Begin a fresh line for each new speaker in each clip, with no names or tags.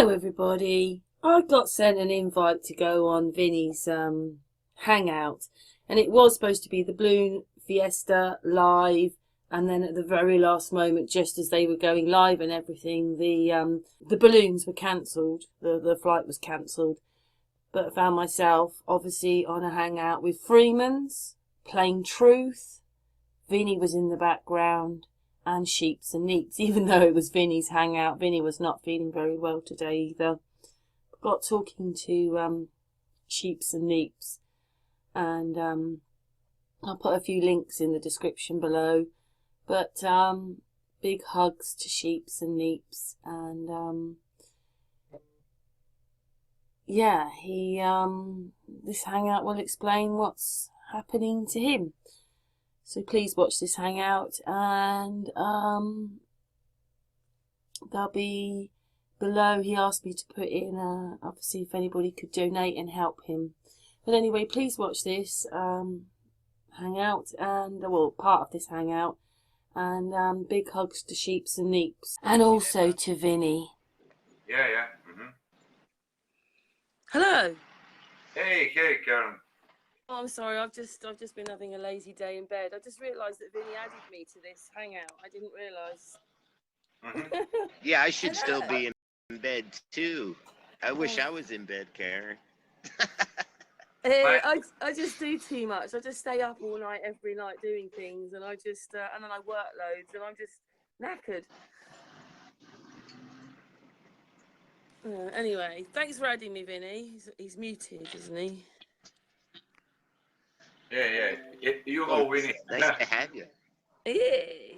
Hello everybody. I got sent an invite to go on Vinny's hangout, and it was supposed to be the Balloon Fiesta live, and then at the very last moment, just as they were going live and everything, the balloons were cancelled. The flight was cancelled. But I found myself obviously on a hangout with Freemans, Plain Truth. Vinny was in the background, and Sheeps and Neeps, even though it was Vinny's hangout. Vinny was not feeling very well today either. Got talking to Sheeps and Neeps, and I'll put a few links in the description below. But big hugs to Sheeps and Neeps, and yeah, this hangout will explain what's happening to him. So please watch this hangout, and they'll be below. He asked me to put in, obviously, if anybody could donate and help him. But anyway, please watch this hangout, and well, part of this hangout, and big hugs to Sheeps and Neeps, and also to Vinny.
Yeah.
Hello.
Hey, Karen.
Oh, I'm sorry. I've just been having a lazy day in bed. I just realised that Vinny added me to this hangout. I didn't realise.
Yeah, I should still be in bed too. I wish I was in bed, Karen.
I just do too much. I just stay up all night, every night, doing things, and I just and then I work loads, and I'm just knackered. Anyway, thanks for adding me, Vinny. He's muted, isn't he?
Yeah. You go, Vinny.
Nice to have you.
Yeah.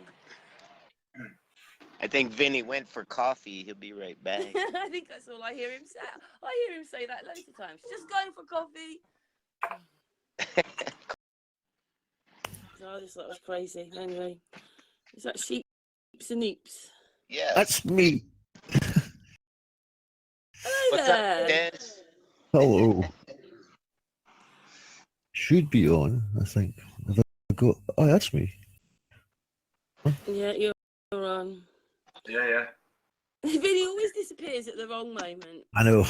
I think Vinny went for coffee. He'll be right back.
I think that's all I hear him say. I hear him say that loads of times. Just going for coffee. I just thought it was crazy. Anyway, is that Sheeps and Neeps?
Yeah.
That's me.
Hello
What's
there.
up, Des?
Hello. Should be on, I think. Have I got... Oh, that's me.
Yeah, you're on.
Yeah.
Vinny always disappears at the wrong moment.
I know.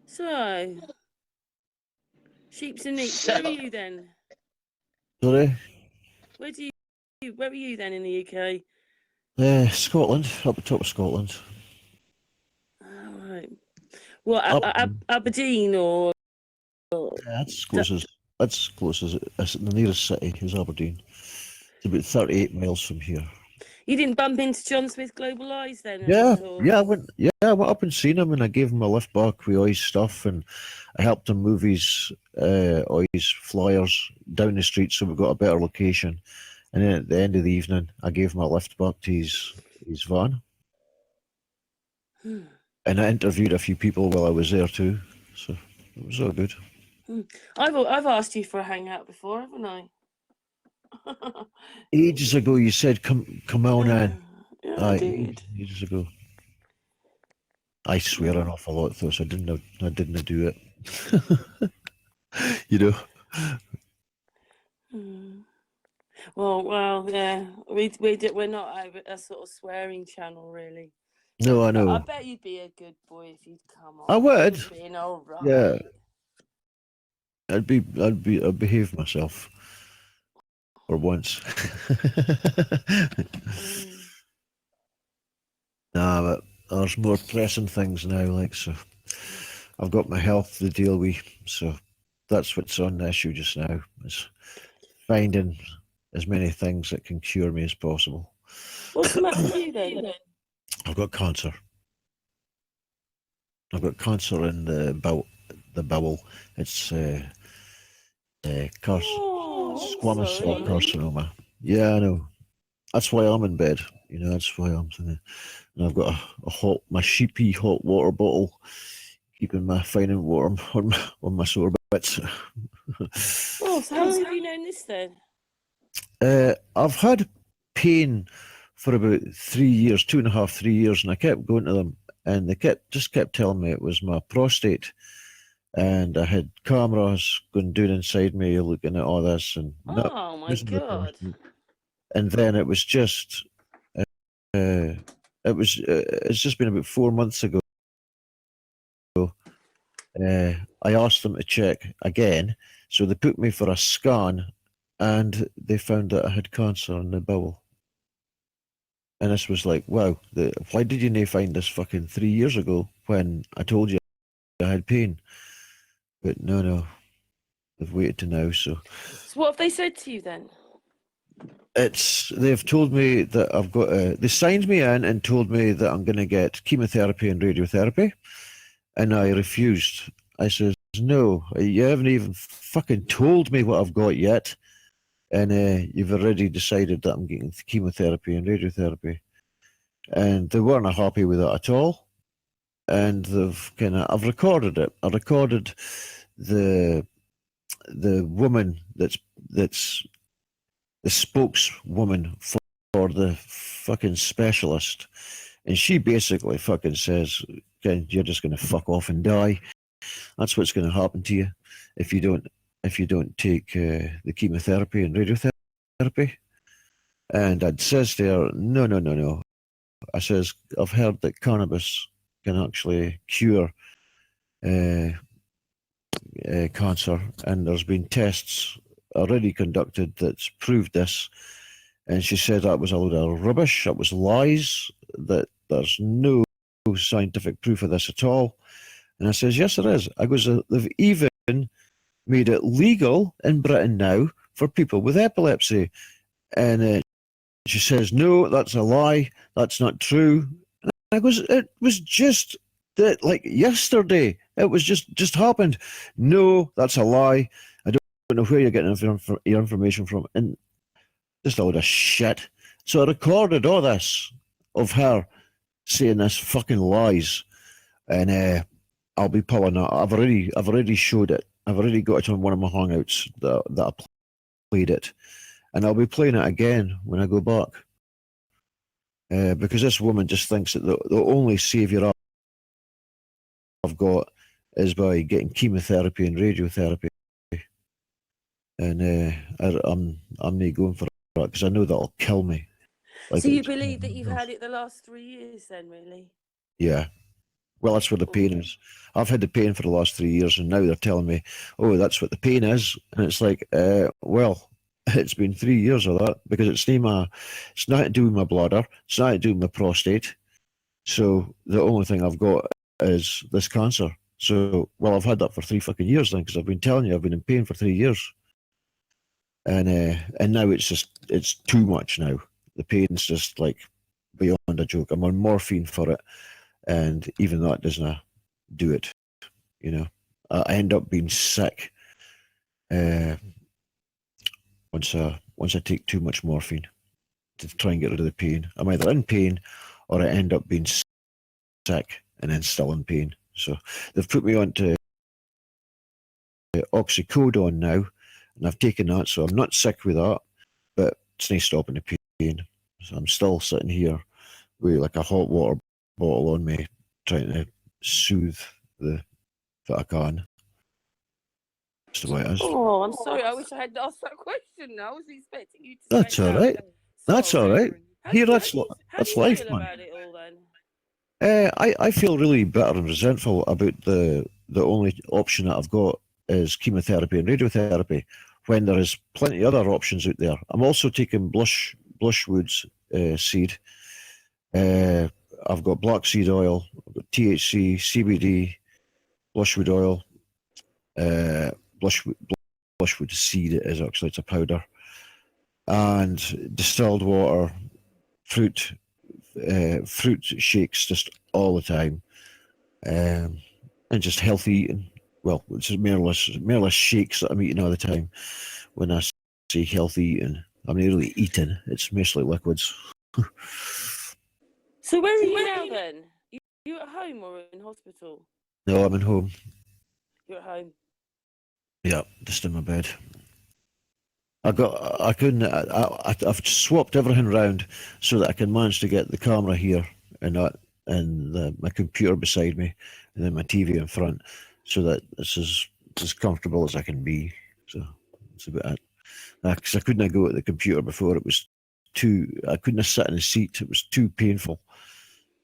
So, Sheeps and Neeps, where are you then?
Sorry?
Where are you then in the UK?
Scotland, up the top of Scotland.
All right. What, Aberdeen or?
That's close as the nearest city is Aberdeen. It's about 38 miles from here.
You didn't bump into John Smith Global Eyes then?
I went up and seen him, and I gave him a lift back with all his stuff, and I helped him move all his flyers down the street so we got a better location. And then at the end of the evening, I gave him a lift back to his van. And I interviewed a few people while I was there too, so it was all good.
I've asked you for a hangout before, haven't I?
Ages ago, you said come on in.
Yeah, I did.
Ages ago. I swear an awful lot though, so I didn't do it. You know.
Well, yeah. We're not a sort of swearing channel, really.
No, I know.
I bet you'd be a good boy if you'd come on.
I would.
Being all right.
Yeah. I'd behave myself. For once. Nah, but there's more pressing things now, like, so I've got my health to deal with, so that's what's on the issue just now, is finding as many things that can cure me as possible.
What's the matter with you then?
I've got cancer. I've got cancer in the bowel. It's squamous cell carcinoma. Yeah, I know. That's why I'm in bed. You know, that's why I'm thinking. And I've got my sheepy hot water bottle, keeping my fine and warm on my sore bits.
So how long have you known this then?
I've had pain for about 3 years, 2.5, 3 years, and I kept going to them, and they kept telling me it was my prostate. And I had cameras going down inside me, looking at all this, and
oh my god!
and then it was just, it's just been about 4 months ago. I asked them to check again, so they put me for a scan, and they found that I had cancer in the bowel. And this was like, wow, why did you not find this fucking 3 years ago when I told you I had pain? But no, they've waited to now, so.
So what have they said to you then?
They've told me that I've got, they signed me in and told me that I'm going to get chemotherapy and radiotherapy, and I refused. I says, no, you haven't even fucking told me what I've got yet, and you've already decided that I'm getting chemotherapy and radiotherapy. And they weren't happy with that at all, and I've recorded it. I recorded the woman that's the spokeswoman for the fucking specialist, and she basically fucking says, okay, you're just going to fuck off and die. That's what's going to happen to you if you don't take the chemotherapy and radiotherapy. And I'd says to her, no. I says, I've heard that cannabis can actually cure cancer, and there's been tests already conducted that's proved this. And she said that was a load of rubbish, that was lies, that there's no scientific proof of this at all. And I says, yes, there is. I goes, they've even made it legal in Britain now for people with epilepsy. And she says, no, that's a lie, that's not true. And I goes, it was just that, like yesterday, it was just happened. No, that's a lie. I don't know where you're getting your information from, and just a load of shit. So I recorded all this of her saying this fucking lies, and I'll be pulling that. I've already showed it. I've already got it on one of my hangouts that I played it, and I'll be playing it again when I go back, because this woman just thinks that the only saviour I've got is by getting chemotherapy and radiotherapy. And I'm not going for that because I know that'll kill me.
So you believe that you've had it the last 3 years then, really?
Yeah. Well, that's where the pain is. I've had the pain for the last 3 years, and now they're telling me, oh, that's what the pain is. And it's like, well, it's been 3 years of that, because it's not to do with my bladder, it's not to do with my prostate. So the only thing I've got is this cancer. So, well, I've had that for 3 fucking years then, because I've been telling you I've been in pain for 3 years. And now it's too much now. The pain's just like beyond a joke. I'm on morphine for it, and even that doesn't do it. You know, I end up being sick once I take too much morphine to try and get rid of the pain. I'm either in pain or I end up being sick and then still in pain. So they've put me on to oxycodone now, and I've taken that, so I'm not sick with that, but it's not stopping the pain. So I'm still sitting here with like a hot water bottle on me, trying to soothe that I can. That's the way it is.
Oh, I'm sorry. I wish I had asked that question. I was expecting you to.
That's all right. That's all right. Here, that's life, man.
About it all, then?
I feel really bitter and resentful about the only option that I've got is chemotherapy and radiotherapy, when there is plenty of other options out there. I'm also taking blushwood's seed. I've got black seed oil, I've got THC, CBD, blushwood oil, blushwood seed it is actually, it's a powder, and distilled water, fruit shakes just all the time, and just healthy eating. Well, it's just more or less shakes that I'm eating all the time. When I say healthy eating, I'm not really eating, it's mostly liquids.
So where are you now then? You at home or in hospital?
No, I'm at home.
You're at home?
Yeah, just in my bed. I've swapped everything around so that I can manage to get the camera here and my computer beside me, and then my TV in front, so that it's as comfortable as I can be. So it's a bit, because I couldn't go at the computer before, it was I couldn't sit in the seat. It was too painful.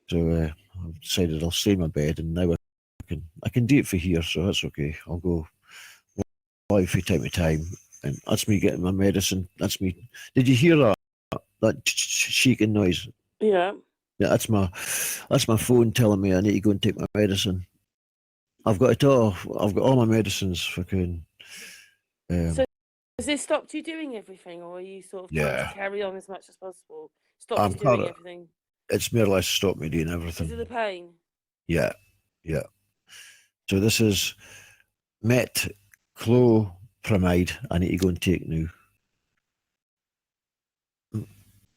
So I decided I'll stay in my bed, and now I can do it for here, so that's okay. I'll go live from time to time, and that's me getting my medicine. That's me. Did you hear that shaking noise?
Yeah.
Yeah, that's my phone telling me I need to go and take my medicine. I've got it all. I've got all my medicines. Fucking.
So has this stopped you doing everything, or are you sort of trying to carry on as much as possible? Stop
I'm
you doing
kinda-
everything?
It's more or less stopped me doing
Is
everything.
it the pain?
Yeah, yeah. So this is metclopramide. I need to go and take now.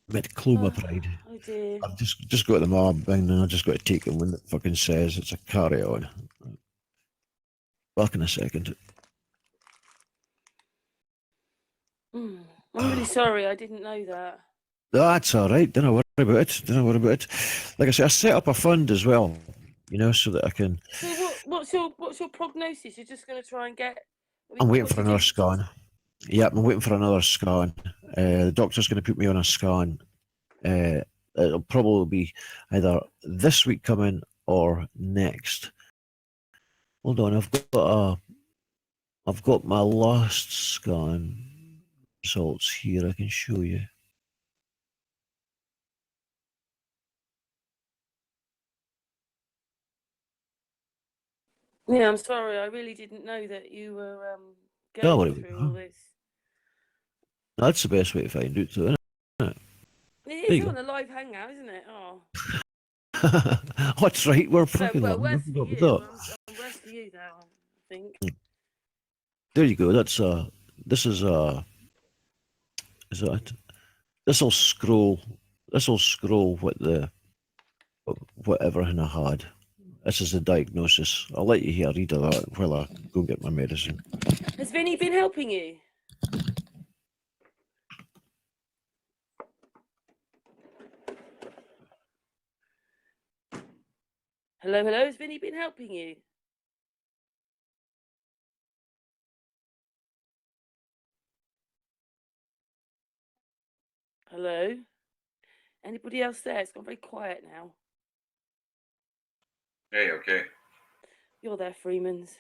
Metclopramide.
Oh dear.
I've just got the mob and I just got to take it when it fucking says it's a carry on. Back in a second.
I'm really sorry. I didn't know that.
That's all right. Don't worry about it. Don't worry about it. Like I say, I set up a fund as well, so that I can.
So what's your prognosis? You're just going to try and get.
I'm waiting for another scan. Yep, I'm waiting for another scan. The doctor's going to put me on a scan. It'll probably be either this week coming or next. Hold on, I've got my last scan results here. I can show you.
Yeah, I'm sorry. I really didn't know that you were going through all this.
That's the best way to find out, though, isn't it?
It is on a live hangout, isn't it? Oh.
That's right. We're fucking
well,
live.
worse for you. I'm worse for you now, I think.
There you go. This is that? This will scroll. This will scroll what everything I had. This is the diagnosis. I'll let you hear read of that while I go get my medicine.
Has Vinny been helping you? Hello, has Vinny been helping you? Hello? Anybody else there? It's gone very quiet now.
Hey, okay.
You're there, Freemans.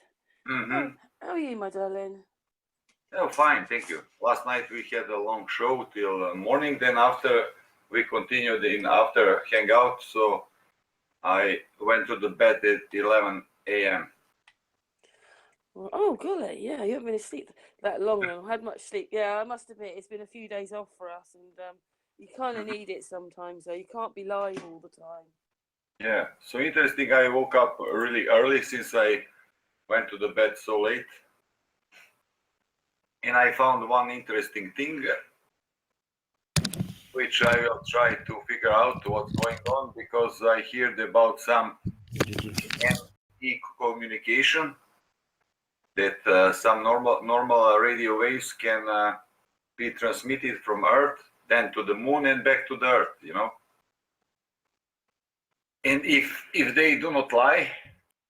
Mm-hmm.
Oh, how are you, my darling?
Oh, fine, thank you. Last night we had a long show till morning. Then after we continued after hangout, so I went to the bed at 11 a.m.
Oh, golly, yeah, you haven't been asleep that long then. I had much sleep. Yeah, I must admit, it's been a few days off for us, and you kind of need it sometimes, though. You can't be live all the time.
Yeah, so interesting. I woke up really early since I went to the bed so late. And I found one interesting thing, which I will try to figure out what's going on, because I heard about some e-communication, that some normal radio waves can be transmitted from Earth, then to the moon and back to the Earth, And if they do not lie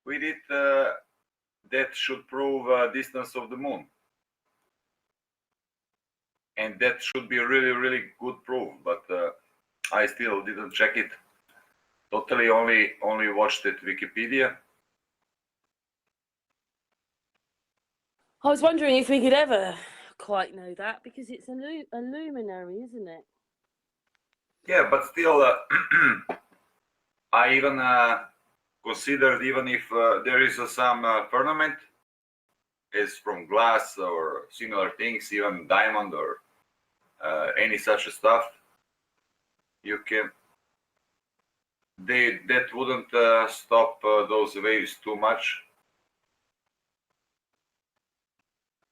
with it, that should prove distance of the moon. And that should be a really, really good proof, but I still didn't check it. Totally only watched it Wikipedia.
I was wondering if we could ever quite know that, because it's a luminary, isn't it?
Yeah, but still, I even considered, even if there is some firmament, is from glass or similar things, even diamond or any such stuff, that wouldn't stop those waves too much.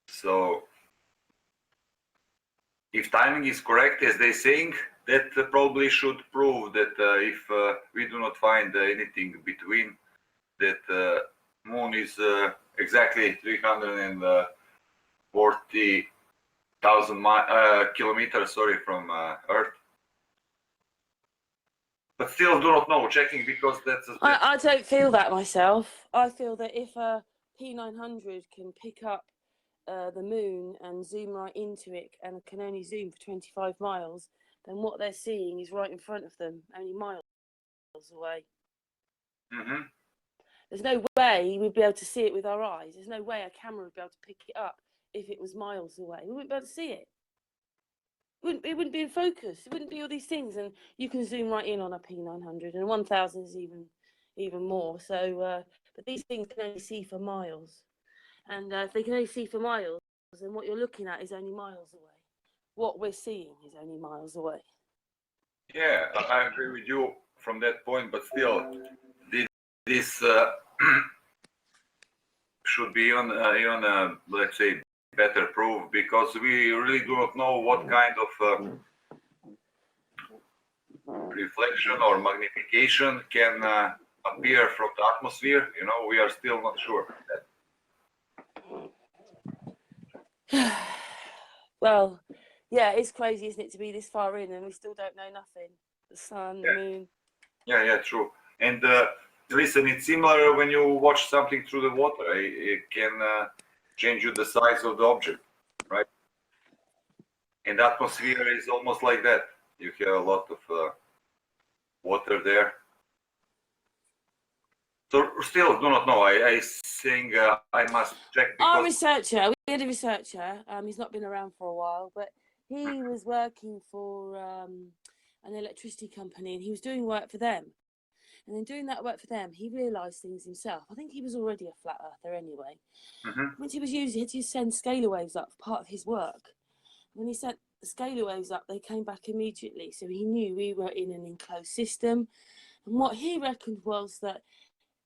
So if timing is correct, as they're saying, that probably should prove that if we do not find anything between, that moon is exactly 340,000 kilometers, from Earth. But still do not know, checking, because that's...
I don't feel that myself. I feel that if a P900 can pick up the moon and zoom right into it and can only zoom for 25 miles, then what they're seeing is right in front of them, only miles away.
Mm-hmm.
There's no way we'd be able to see it with our eyes. There's no way a camera would be able to pick it up if it was miles away. We wouldn't be able to see it. It wouldn't be in focus. It wouldn't be all these things. And you can zoom right in on a P900, and 1000 is even more. So, but these things can only see for miles. And if they can only see for miles, then what you're looking at is only miles away. What we're seeing is only miles away.
Yeah, I agree with you from that point, but still, this should be on let's say, better proof, because we really do not know what kind of reflection or magnification can appear from the atmosphere. You know, we are still not sure.
Well, yeah, it's crazy, isn't it, to be this far in and we still don't know nothing. The sun, the moon.
Yeah, true. And listen, it's similar when you watch something through the water. It can change you the size of the object, right? And the atmosphere is almost like that. You have a lot of water there. So still do not know. I think I must check.
Our researcher, we had a researcher, he's not been around for a while, but he was working for an electricity company, and he was doing work for them. And then doing that work for them, he realised things himself. I think he was already a flat earther anyway.
Mm-hmm.
Once he had to send scalar waves up for part of his work. When he sent the scalar waves up, they came back immediately. So he knew we were in an enclosed system. And what he reckoned was that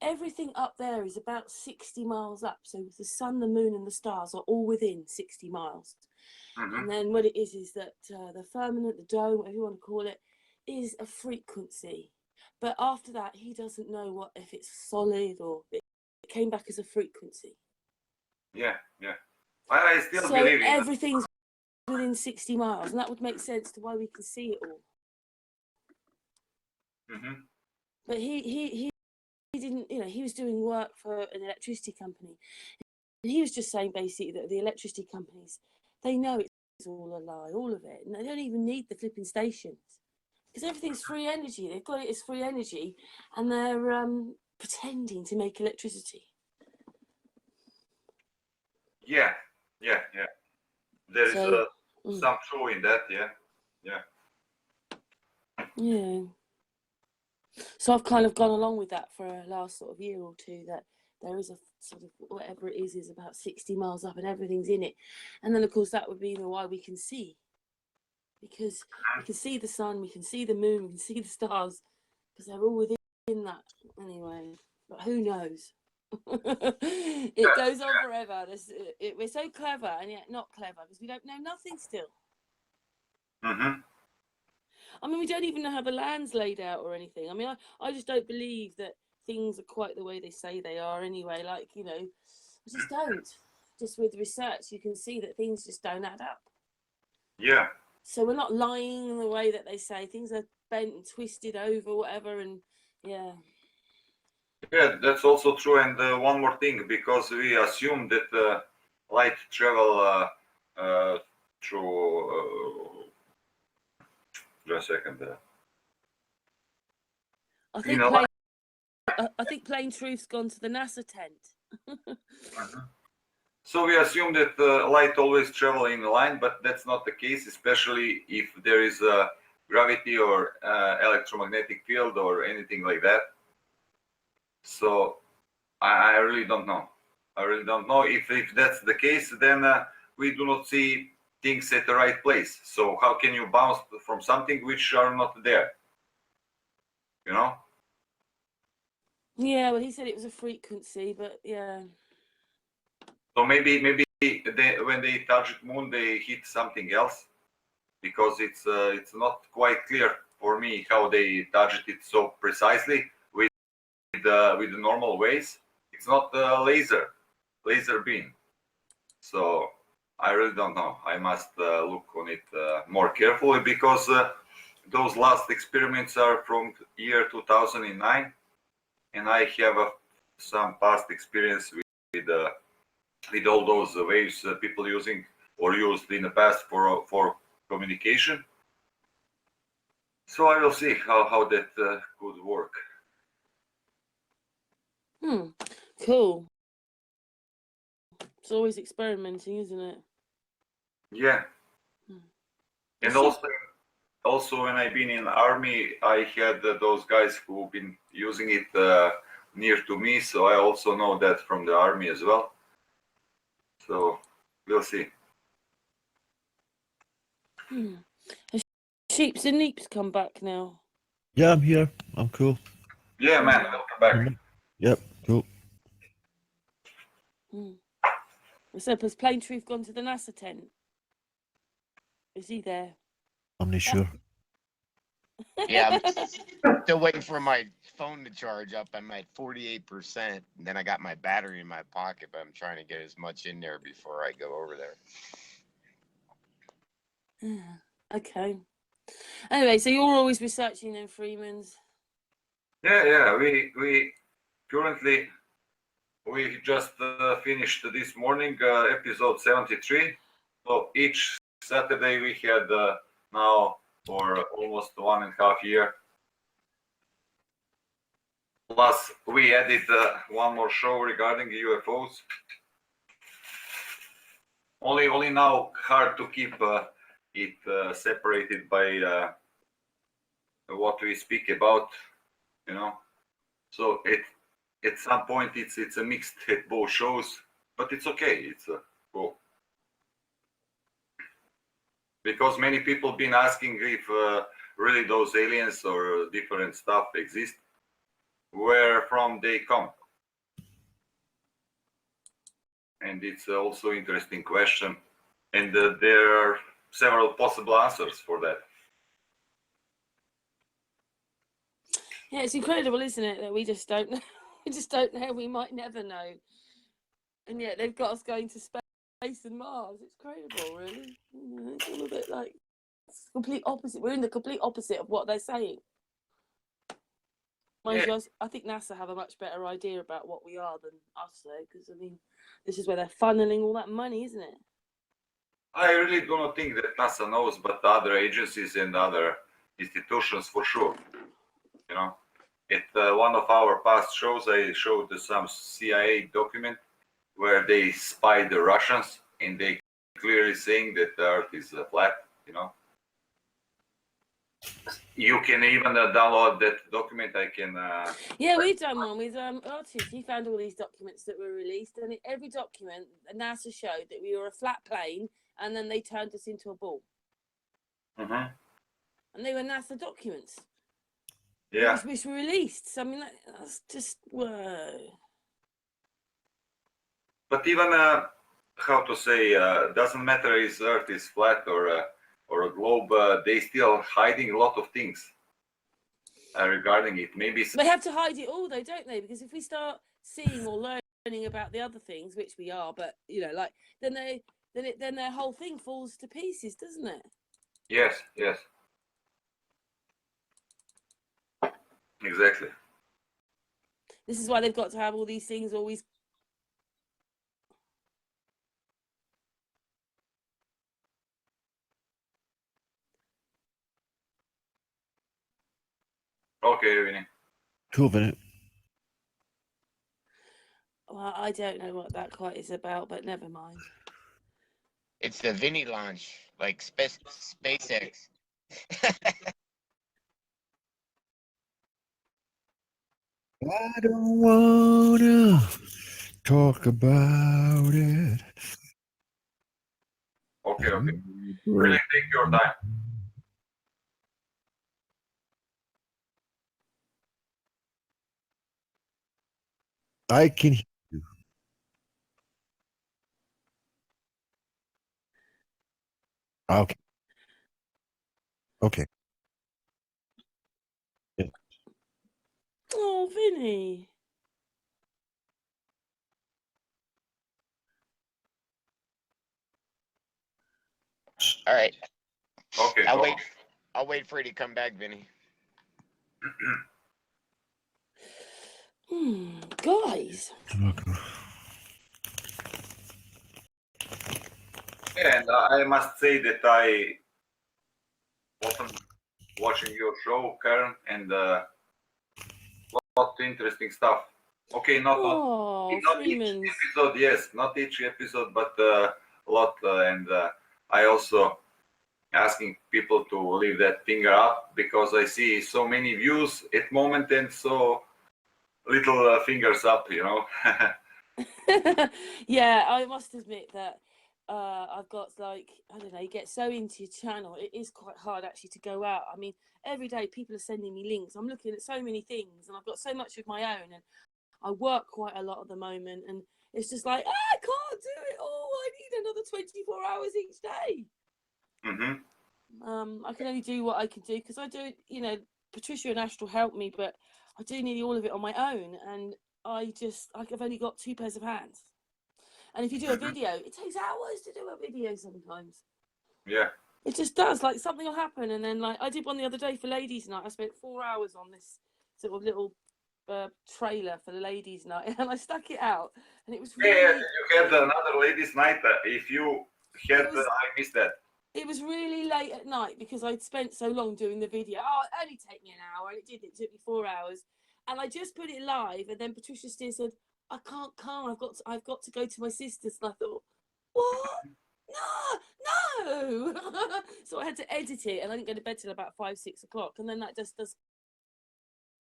everything up there is about 60 miles up. So the sun, the moon, and the stars are all within 60 miles.
Mm-hmm.
And then what it is that the firmament, the dome, whatever you want to call it, is a frequency. But after that, he doesn't know if it's solid or it came back as a frequency.
Yeah. I still believe in
everything's within 60 miles, and that would make sense to why we can see it all.
Mm-hmm.
But he didn't, he was doing work for an electricity company. And he was just saying basically that the electricity companies, they know it's all a lie, all of it, and they don't even need the flipping stations. Because everything's free energy. They've got it as free energy, and they're pretending to make electricity.
Yeah. There is some truth in that. Yeah.
So I've kind of gone along with that for a last sort of year or two, that there is a sort of whatever it is about 60 miles up and everything's in it. And then, of course, that would be why we can see. Because we can see the sun, we can see the moon, we can see the stars, because they're all within that anyway. But who knows? It goes on forever. We're so clever and yet not clever, because we don't know nothing still.
Mm-hmm.
I mean, we don't even know how the land's laid out or anything. I mean, I just don't believe that things are quite the way they say they are anyway. Like, I just don't. Just with research, you can see that things just don't add up.
Yeah.
So we're not lying in the way that they say. Things are bent and twisted over, whatever, and yeah.
Yeah, that's also true. And one more thing, because we assume that light travel through. Just a second.
I think Plain Truth's gone to the NASA tent.
So we assume that light always travel in a line, but that's not the case, especially if there is a gravity or electromagnetic field or anything like that. So I really don't know. If that's the case, then we do not see things at the right place. So how can you bounce from something which are not there?
Yeah, well, he said it was a frequency, but yeah.
So maybe when they touch the moon, they hit something else, because it's not quite clear for me how they touched it so precisely with the normal ways. It's not a laser beam. So I really don't know. I must look on it more carefully, because those last experiments are from year 2009, and I have some past experience with all those waves people used in the past for communication. So I will see how that could work.
Cool. It's always experimenting, isn't it?
Yeah. And also when I've been in army, I had those guys who've been using it near to me, so I also know that from the army as well. So we'll see.
Has Sheeps and Neeps come back now?
Yeah, I'm here. I'm cool.
Yeah, man, welcome back.
Yep, cool.
So has Plain Truth gone to the NASA tent? Is he there?
I'm not sure.
Yeah, I'm still waiting for my phone to charge up. I'm at 48%. And then I got my battery in my pocket, but I'm trying to get as much in there before I go over there.
Okay. Anyway, so you're always researching them Freemans.
Yeah. We currently just finished this morning episode 73. So each Saturday we had now for almost 1.5 years. Plus we added one more show regarding UFOs. Only now hard to keep it separated by what we speak about, you know. So at some point it's a mixed at both shows, but it's okay. It's cool. Because many people been asking if really those aliens or different stuff exist, where from they come. And it's also interesting question, and there are several possible answers for that.
Yeah, it's incredible, isn't it, that we just don't know. We just don't know. We might never know. And yet they've got us going to space and Mars. It's incredible, really. It's all a bit like it's complete opposite. We're in the complete opposite of what they're saying. Mind you, I think NASA have a much better idea about what we are than us, though, because I mean, this is where they're funneling all that money, isn't it?
I really do not think that NASA knows, but other agencies and other institutions for sure. You know, at one of our past shows, I showed some CIA document where they spied the Russians, and they clearly saying that the Earth is flat. You know, you can even download that document. I can.
Yeah, we've done one with artists. He found all these documents that were released, and in every document, NASA showed that we were a flat plane, and then they turned us into a ball.
Mm-hmm.
And they were NASA documents.
Yeah.
Which were released. So, I mean, that's just whoa.
But even how to say, doesn't matter if Earth is flat or a globe. They still hiding a lot of things regarding it. Maybe
they have to hide it all, though, don't they? Because if we start seeing or learning about the other things, which we are, but you know, like then their whole thing falls to pieces, doesn't it?
Yes. Exactly.
This is why they've got to have all these things always.
Okay, Vinny.
Cool, Vinny.
Well, I don't know what that quite is about, but never mind.
It's the Vinny launch, like SpaceX.
I don't wanna talk about it.
Okay. Really take your time.
I can hear you. Okay. Okay. Yeah.
Oh, Vinny.
All right.
Okay.
I'll wait for you to come back, Vinny.
Guys.
And I must say that I watching your show, Karen, and lot of interesting stuff. Okay, not each
Freemans.
episode, yes, not each episode, but a lot. And I also asking people to leave that finger up because I see so many views at moment and so little fingers up, you know.
Yeah, I must admit that I've got like, I don't know, you get so into your channel, it is quite hard actually to go out. I mean, every day people are sending me links. I'm looking at so many things and I've got so much of my own and I work quite a lot at the moment and it's just like, I can't do it all. I need another 24 hours each day.
Mm-hmm.
I can only do what I can do because I do, you know, Patricia and Ash will help me, but I do nearly all of it on my own and I've only got 2 pairs of hands. And if you do a video, it takes hours to do a video sometimes.
Yeah.
It just does. Like something will happen, and then like I did one the other day for ladies' night. I spent 4 hours on this sort of little trailer for the ladies' night, and I stuck it out, and it was really.
Yeah, you had another ladies' night. If you had, I missed that.
It was really late at night because I'd spent so long doing the video. Oh, it only take me an hour, and it did. It took me 4 hours, and I just put it live, and then Patricia still said, "I can't come. I've got to go to my sister's." And I thought, what? No. So I had to edit it, and I didn't go to bed till about 5, 6 o'clock, and then that just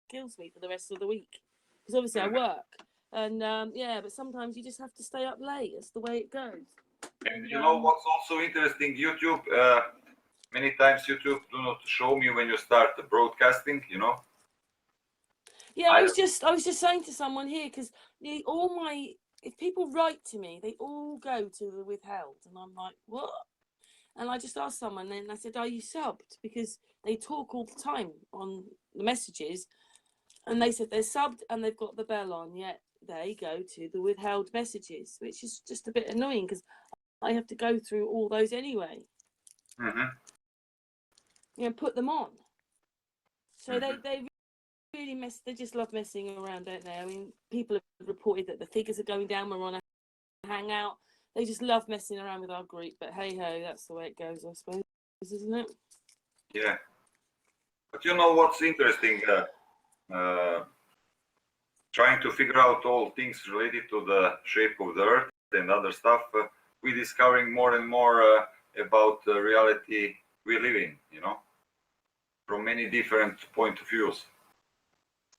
kills me for the rest of the week because obviously I work, and yeah, but sometimes you just have to stay up late. It's the way it goes.
And you know what's also interesting? YouTube. Many times YouTube do not show me when you start the broadcasting. You know.
Yeah, I was just saying to someone here because if people write to me, they all go to the withheld, and I'm like, what? And I just asked someone, and I said, are you subbed? Because they talk all the time on the messages, and they said they're subbed and they've got the bell on, yet they go to the withheld messages, which is just a bit annoying because I have to go through all those anyway.
Mm-hmm.
You know, put them on. So they really they just love messing around, don't they? I mean, people have reported that the figures are going down. We're on a hangout. They just love messing around with our group, but hey ho, that's the way it goes, I suppose, isn't it?
Yeah. But you know what's interesting? Trying to figure out all things related to the shape of the earth and other stuff, we're discovering more and more about the reality we live in, you know, from many different point of views.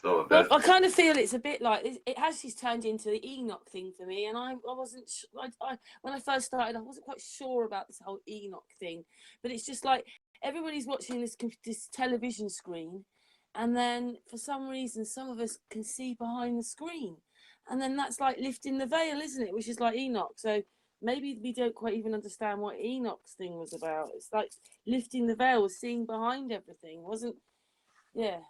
So
well, I kind of feel it's a bit like it has just turned into the Enoch thing for me, and I wasn't. When I first started, I wasn't quite sure about this whole Enoch thing, but it's just like everybody's watching this television screen, and then for some reason, some of us can see behind the screen, and then that's like lifting the veil, isn't it? Which is like Enoch. So maybe we don't quite even understand what Enoch's thing was about. It's like lifting the veil, seeing behind everything, wasn't? Yeah.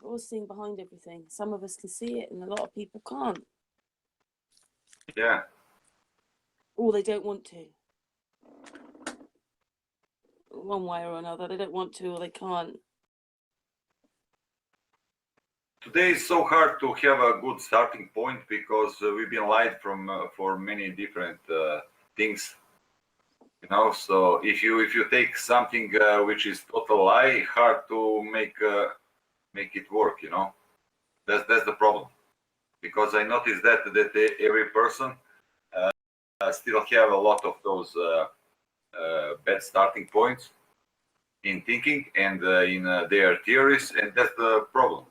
We're all seeing behind everything. Some of us can see it and a lot of people can't.
Yeah.
Or they don't want to. One way or another. They don't want to or they can't.
Today is so hard to have a good starting point because we've been lied from for many different things. You know, so if you take something which is total lie, hard to make it work, you know. That's the problem, because I noticed that every person still have a lot of those bad starting points in thinking and in their theories, and that's the problem.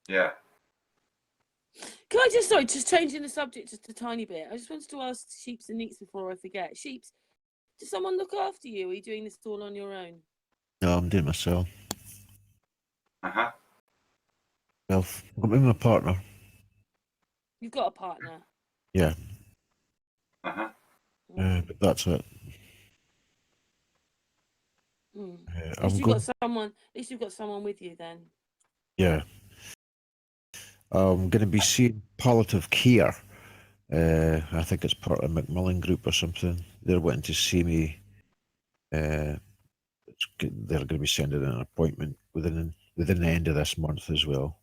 Yeah.
Can I just changing the subject just a tiny bit? I just wanted to ask Sheeps and Neeps before I forget. Sheeps, does someone look after you? Or are you doing this all on your own?
No, I'm doing it myself.
Uh-huh.
Well, I'm with my partner.
You've got a partner?
Yeah.
Uh-huh.
But that's it.
At least you've got someone with you then.
Yeah. I'm going to be seeing palliative care. I think it's part of the McMillan group or something. They're wanting to see me. They're going to be sending an appointment within the end of this month as well.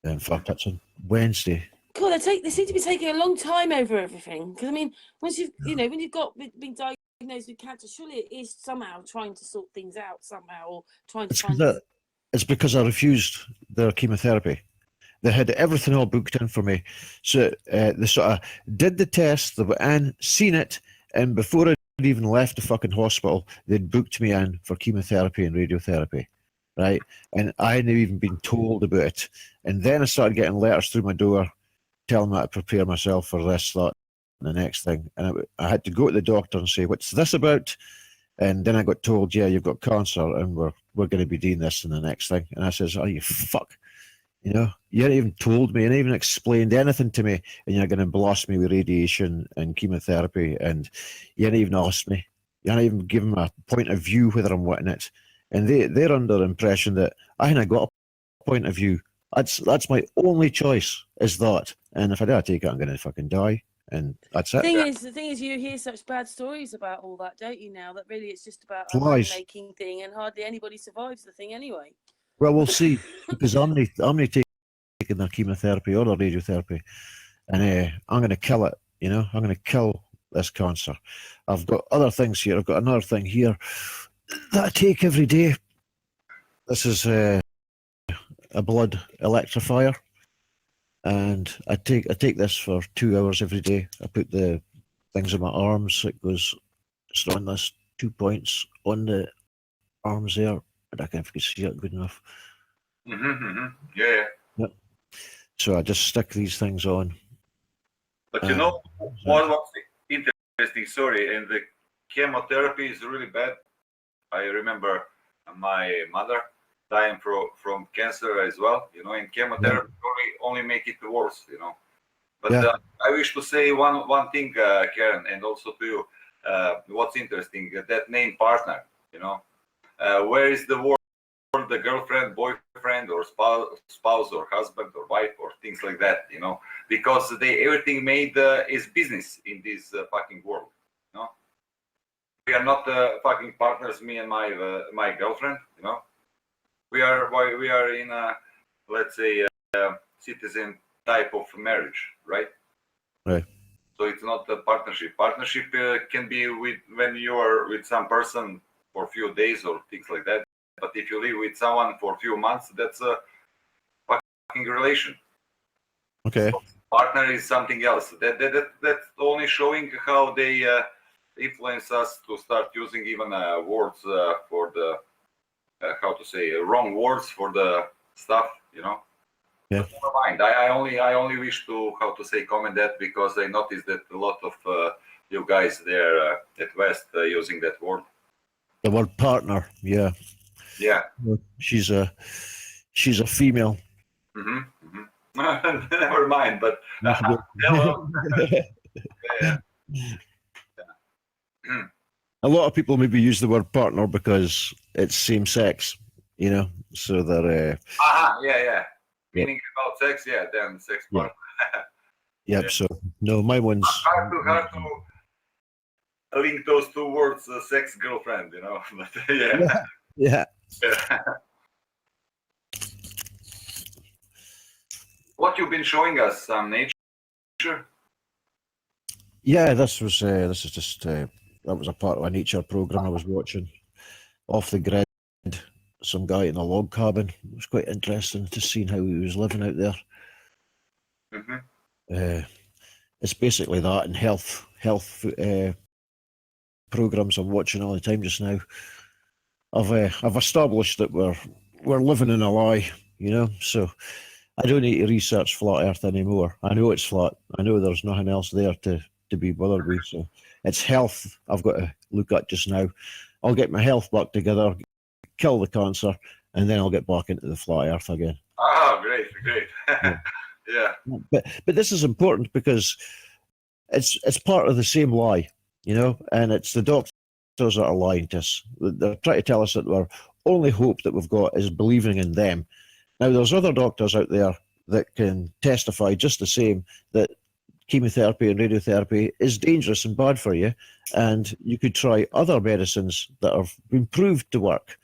In fact, it's on Wednesday.
Cool. They seem to be taking a long time over everything. Because I mean, once you've been diagnosed diagnosed with cancer, surely it is somehow trying to sort things out somehow, or trying to
It's
find.
because I refused their chemotherapy. They had everything all booked in for me. So they sort of did the test, they went in, seen it, and before I'd even left the fucking hospital, they'd booked me in for chemotherapy and radiotherapy, right? And I hadn't even been told about it. And then I started getting letters through my door telling me to prepare myself for this, that, and the next thing. And I had to go to the doctor and say, what's this about? And then I got told, yeah, you've got cancer and we're going to be doing this and the next thing. And I says, oh, you fuck. You know, you hadn't even told me, you hadn't even explained anything to me, and you're going to blast me with radiation and chemotherapy, and you hadn't even asked me. You hadn't even given me a point of view whether I'm wanting it. And they're under the impression that I haven't got a point of view. That's my only choice, is that. And if I don't take it, I'm going to fucking die. And that's it.
The thing is, you hear such bad stories about all that, don't you? Now that really it's just about a
Lies.
money-making thing, and hardly anybody survives the thing anyway.
Well, we'll see, because I'm not taking their chemotherapy or their radiotherapy, and I'm going to kill it. You know, I'm going to kill this cancer. I've got other things here. I've got another thing here that I take every day. This is a blood electrifier, and I take this for 2 hours every day. I put the things in my arms. It goes just on this 2 points on the arms there. I don't know if you can see it good enough.
Yeah.
Yep. So I just stick these things on.
But you know what's interesting? Sorry, and the chemotherapy is really bad. I remember my mother dying from cancer as well. You know, and chemotherapy only make it worse. You know. But I wish to say one thing, Karen, and also to you. What's interesting, that name partner. You know. Where is the word, the girlfriend, boyfriend, or spouse, or husband, or wife, or things like that, you know? Because everything made is business in this fucking world, you know? We are not fucking partners, me and my girlfriend, you know? We are in a, let's say, citizen type of marriage, right?
Right.
So it's not a partnership. Partnership can be when you are with some person for a few days or things like that. But if you live with someone for a few months, that's a fucking relation.
Okay.
So partner is something else. That's only showing how they influence us to start using even words for the how to say wrong words for the stuff, you know.
Yeah.
But never mind. I only wish to comment that because I noticed that a lot of you guys there at West using that word.
The word partner, yeah.
Yeah.
She's a female.
Never mind, but hello. Yeah.
A lot of people maybe use the word partner because it's same sex, you know. So they're
yeah. Meaning about sex, yeah. Then sex partner.
Yep. So no, my one's
hard to link those two words, sex girlfriend, you know. But
yeah.
What you've been showing us, some nature.
Yeah, this is just that was a part of a nature program I was watching off the grid. Some guy in a log cabin. It was quite interesting to see how he was living out there. It's basically that and health programs I'm watching all the time just now. I've established that we're living in a lie, you know. So I don't need to research flat Earth anymore. I know it's flat. I know there's nothing else there to be bothered with. So it's health I've got to look at just now. I'll get my health back together, kill the cancer, and then I'll get back into the flat Earth again.
Oh, great. Yeah.
But this is important because it's part of the same lie, you know, and it's the doctors that are lying to us. They're trying to tell us that our only hope that we've got is believing in them. Now, there's other doctors out there that can testify just the same that chemotherapy and radiotherapy is dangerous and bad for you, and you could try other medicines that have been proved to work.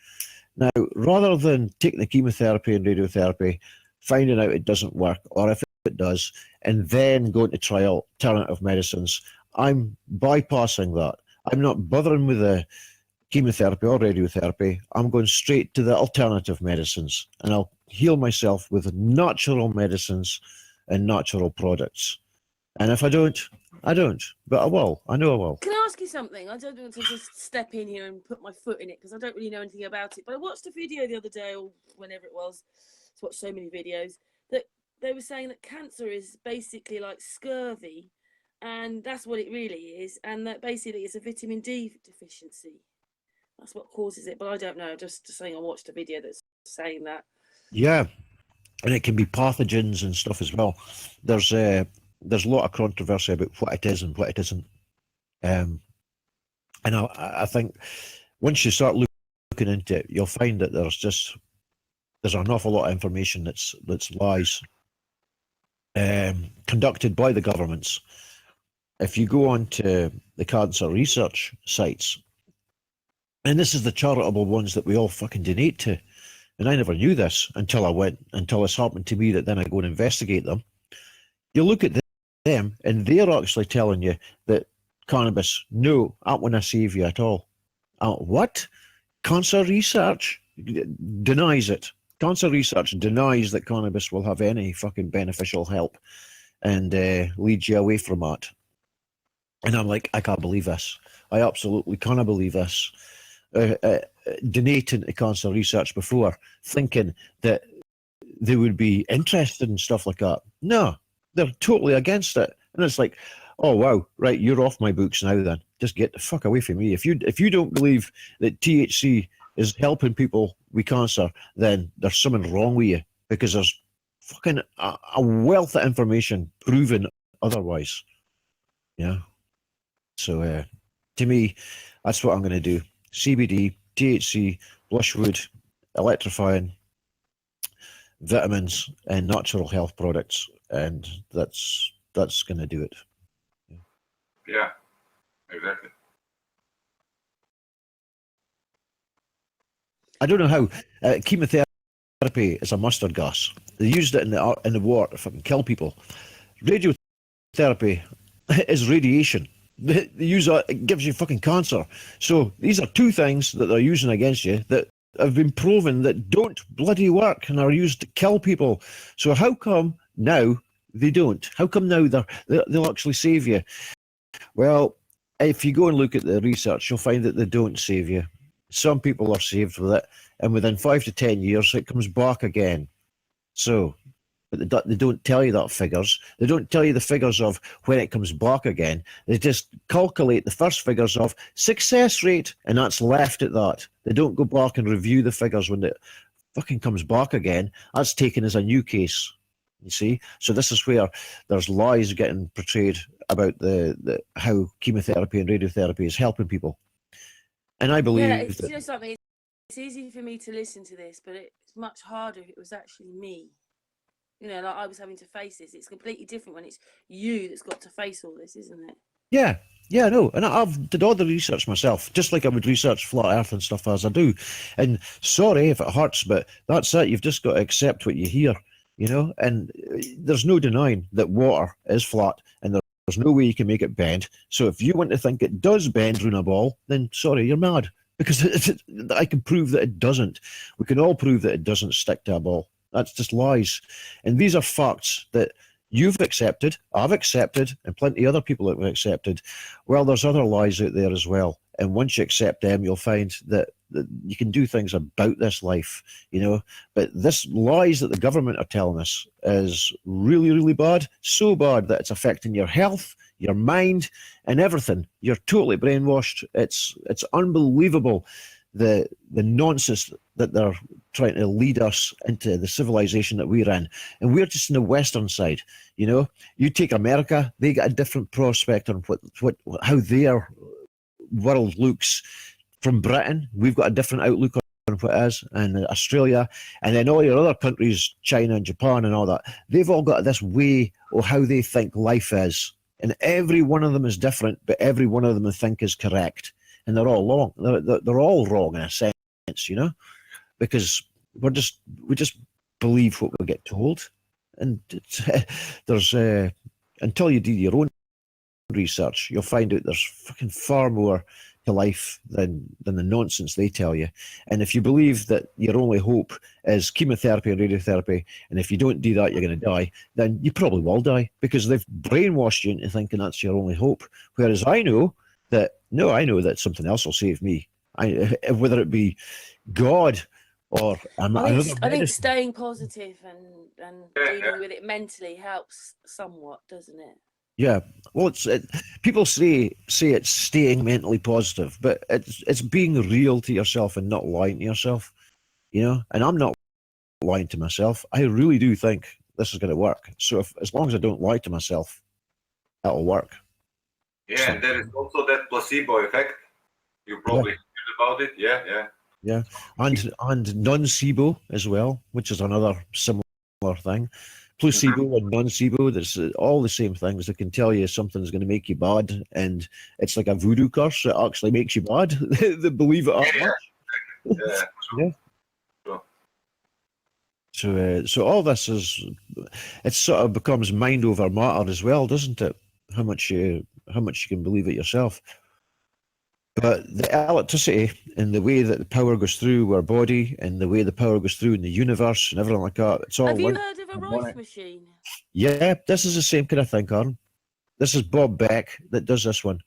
Now, rather than taking the chemotherapy and radiotherapy, finding out it doesn't work, or if it does, and then going to try alternative medicines, I'm bypassing that. I'm not bothering with the chemotherapy or radiotherapy. I'm going straight to the alternative medicines, and I'll heal myself with natural medicines and natural products. And if I don't, I don't. But I will. I know I will.
Can I ask you something? I don't want to just step in here and put my foot in it because I don't really know anything about it. But I watched a video the other day, or whenever it was, I've watched so many videos, that they were saying that cancer is basically like scurvy, and that's what it really is, and that basically it's a vitamin D deficiency. That's what causes it, but I don't know. Just saying, I watched a video that's saying that.
Yeah, and it can be pathogens and stuff as well. There's a lot of controversy about what it is and what it isn't. And I think once you start looking into it, you'll find that there's an awful lot of information that's lies, conducted by the governments. If you go on to the cancer research sites, and this is the charitable ones that we all fucking donate to, and I never knew this until this happened to me, that then I go and investigate them. You look at them, and they're actually telling you that cannabis, no, that won't save you at all. What? Cancer research denies it. Cancer research denies that cannabis will have any fucking beneficial help, and leads you away from that. And I'm like, I can't believe this. I absolutely cannot believe this. Donating to cancer research before, thinking that they would be interested in stuff like that. No, they're totally against it. And it's like, oh wow, right, you're off my books now then. Just get the fuck away from me. If you don't believe that THC is helping people with cancer, then there's something wrong with you, because there's fucking a wealth of information proving otherwise. Yeah. So to me, that's what I'm going to do. CBD, THC, blushwood, electrifying, vitamins, and natural health products, and that's going to do it.
Yeah, exactly.
I don't know how chemotherapy is a mustard gas. They used it in the war to fucking kill people. Radiotherapy is radiation. They use that, it gives you fucking cancer. So these are two things that they're using against you that have been proven that don't bloody work and are used to kill people. So how come now they don't? How come now they'll actually save you? Well, if you go and look at the research, you'll find that they don't save you. Some people are saved with it, and within 5 to 10 years, it comes back again. So, but they don't tell you that figures. They don't tell you the figures of when it comes back again. They just calculate the first figures of success rate, and that's left at that. They don't go back and review the figures when it fucking comes back again. That's taken as a new case. You see? So this is where there's lies getting portrayed about the how chemotherapy and radiotherapy is helping people. And I believe
you know something? It's easy for me to listen to this, but it's much harder if it was actually me. You know, like I was having to face this. It's completely different when it's you that's got to face all this, isn't it?
Yeah, no. And I've did all the research myself, just like I would research flat earth and stuff as I do. And sorry if it hurts, but that's it. You've just got to accept what you hear, you know? And there's no denying that water is flat, and there's no way you can make it bend. So if you want to think it does bend round a ball, then sorry, you're mad. Because I can prove that it doesn't. We can all prove that it doesn't stick to a ball. That's just lies. And these are facts that you've accepted, I've accepted, and plenty of other people have accepted. Well, there's other lies out there as well. And once you accept them, you'll find that you can do things about this life, you know. But this lies that the government are telling us is really, really bad. So bad that it's affecting your health, your mind, and everything. You're totally brainwashed. It's unbelievable the nonsense that they're trying to lead us into, the civilization that we're in. And we're just in the western side, you know. You take America, they got a different prospect on how their world looks. From Britain, we've got a different outlook on what it is, and Australia, and then all your other countries, China and Japan and all that, they've all got this way of how they think life is. And every one of them is different, but every one of them I think is correct. And they're all wrong. They're all wrong in a sense, you know, because we just believe what we get told, and there's until you do your own research, you'll find out there's fucking far more to life than the nonsense they tell you. And if you believe that your only hope is chemotherapy and radiotherapy, and if you don't do that, you're going to die, then you probably will die because they've brainwashed you into thinking that's your only hope. Whereas I know that something else will save me. Whether it be God or
I think staying positive and dealing with it mentally helps somewhat, doesn't it?
Yeah, well, people say it's staying mentally positive, but it's being real to yourself and not lying to yourself, you know. And I'm not lying to myself. I really do think this is going to work. So as long as I don't lie to myself, that'll work.
Yeah, so, and there is also that placebo effect. You probably heard about it. Yeah.
And nocebo as well, which is another similar thing. Placebo and nocebo, that's all the same things. They can tell you something's going to make you bad, and it's like a voodoo curse that actually makes you bad. They believe it that much. Yeah. So all this it sort of becomes mind over matter as well, doesn't it? How much you can believe it yourself. But the electricity and the way that the power goes through our body and the way the power goes through in the universe and everything like that, it's all.
Have you heard of a Rife machine?
Yeah, this is the same kind of thing, Karen. This is Bob Beck that does this one.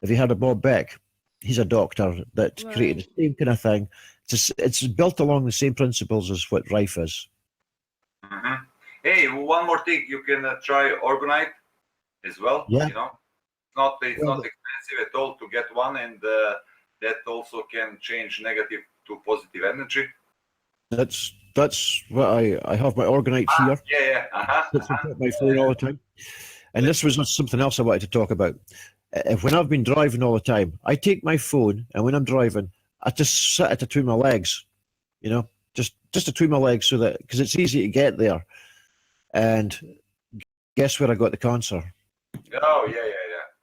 Have you heard of Bob Beck? He's a doctor that created the same kind of thing. It's built along the same principles as what Rife is.
Mm-hmm. Hey, one more thing, you can try Orgonite as well.
Yeah.
You know, it's not expensive at all to get one, and that also can change negative to positive energy.
That's what I have my Orgonite here.
Yeah.
That's my phone all the time. And this was something else I wanted to talk about. When I've been driving all the time, I take my phone, and when I'm driving, I just sit it between my legs, you know, just between my legs, so that because it's easy to get there. And guess where I got the cancer?
Oh yeah.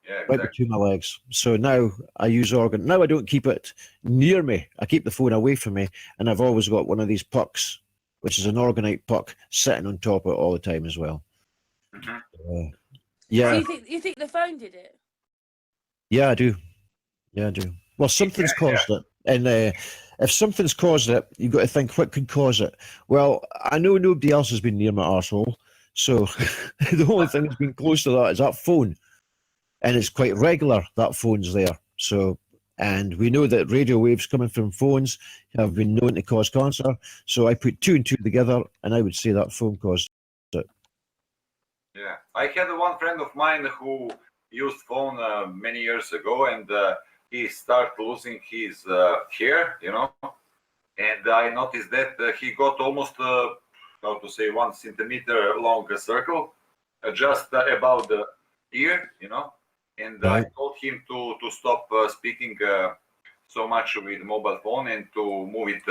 Exactly.
Right between my legs. So now I use Orgon. Now I don't keep it near me. I keep the phone away from me, and I've always got one of these pucks, which is an Orgonite puck, sitting on top of it all the time as well.
Mm-hmm.
Yeah.
So you think the phone did it?
Yeah, I do. Well, something's caused it, and if something's caused it, you've got to think what could cause it. Well, I know nobody else has been near my arsehole, so the only thing that's been close to that is that phone. And it's quite regular, that phone's there. So, and we know that radio waves coming from phones have been known to cause cancer. So I put 2 and 2 together, and I would say that phone caused it.
Yeah, I had one friend of mine who used phone many years ago, and he started losing his hair, you know. And I noticed that he got almost, 1 centimeter long circle, just above the ear, you know. And I told him to stop speaking so much with mobile phone and to move it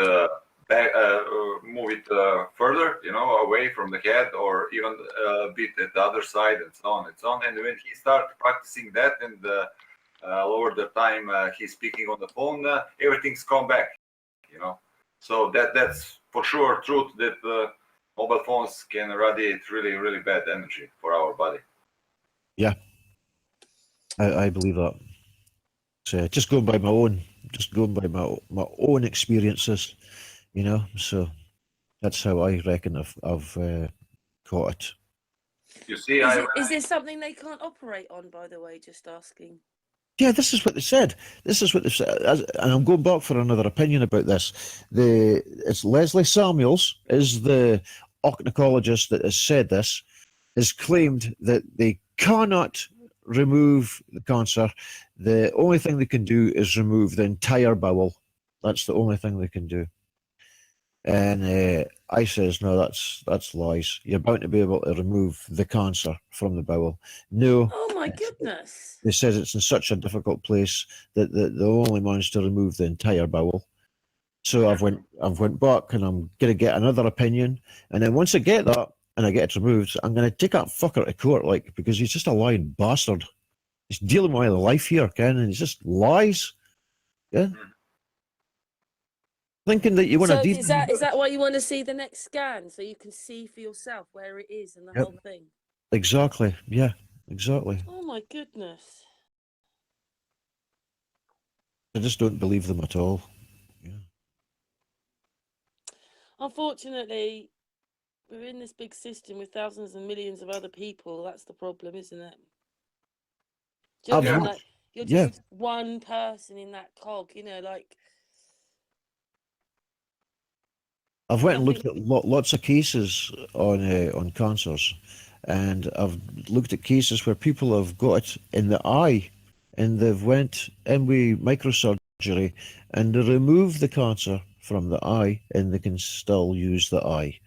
further, you know, away from the head, or even a bit at the other side, and so on and so on. And when he started practicing that, and over the time he's speaking on the phone, everything's come back, you know. So that's for sure truth that mobile phones can radiate really, really bad energy for our body.
Yeah. I believe that. So just going by my own experiences, you know. So that's how I reckon I've caught it.
You see,
is this something they can't operate on? By the way, just asking.
Yeah, this is what they said. And I'm going back for another opinion about this. It's Leslie Samuels is the oncologist that has said this. Has claimed that they cannot remove the cancer. The only thing they can do is remove the entire bowel. That's the only thing they can do. And I says, no, that's lies. You're bound to be able to remove the cancer from the bowel. No.
Oh my goodness.
They says it's in such a difficult place that the only managed to remove the entire bowel. So I've went back, and I'm gonna get another opinion, and then once I get that, and I get it removed, I'm going to take that fucker to court, like, because he's just a lying bastard. He's dealing with my life here, Ken, and he just lies. Yeah. Thinking that you want to...
So is that why you want to see the next scan, so you can see for yourself where it is and the whole thing?
Exactly, yeah, exactly.
Oh my my goodness.
I just don't believe them at all.
Unfortunately, we're in this big system with thousands and millions of other people. That's the problem, isn't it? Do you know what I mean? Like, you're just one person in that cog, you know, like.
I've went and looked at lots of cases on cancers, and I've looked at cases where people have got it in the eye, and they've went in with microsurgery, and they remove the cancer from the eye, and they can still use the eye.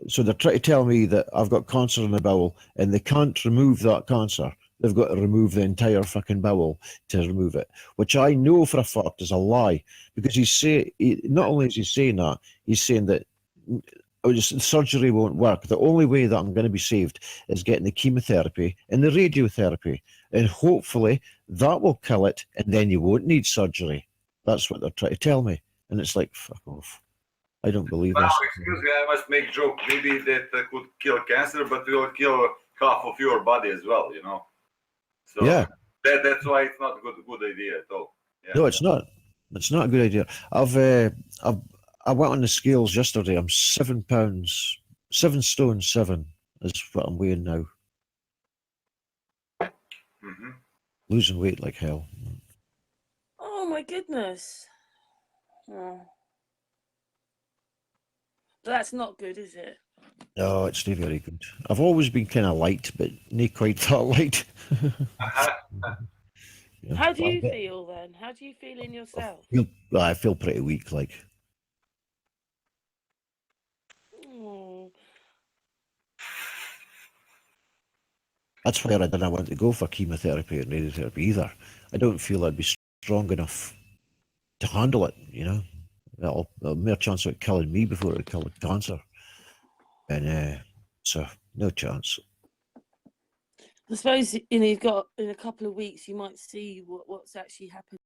So they're trying to tell me that I've got cancer in the bowel, and they can't remove that cancer. They've got to remove the entire fucking bowel to remove it, which I know for a fact is a lie, because not only is he saying that, he's saying that surgery won't work. The only way that I'm going to be saved is getting the chemotherapy and the radiotherapy, and hopefully that will kill it, and then you won't need surgery. That's what they're trying to tell me, and it's like, fuck off. I don't believe this.
Excuse me, I must make a joke. Maybe that could kill cancer, but will kill half of your body as well, you know? So
yeah.
That's why it's not a good idea at all. Yeah.
No, it's not. It's not a good idea. I went on the scales yesterday. I'm 7 pounds, 7 stone 7 is what I'm weighing now.
Mm-hmm.
Losing weight like hell.
Oh my goodness. Oh. That's not good, is it?
No, it's not very good. I've always been kind of light, but not quite that light. Yeah.
How do you feel then? How do you feel in yourself?
I feel pretty weak, like.
Oh.
That's why I didn't want to go for chemotherapy and radiotherapy either. I don't feel I'd be strong enough to handle it, you know. It'll more chance of it killing me before it killing cancer. And so, no chance.
I suppose, you know, you've got, in a couple of weeks, you might see what's actually happening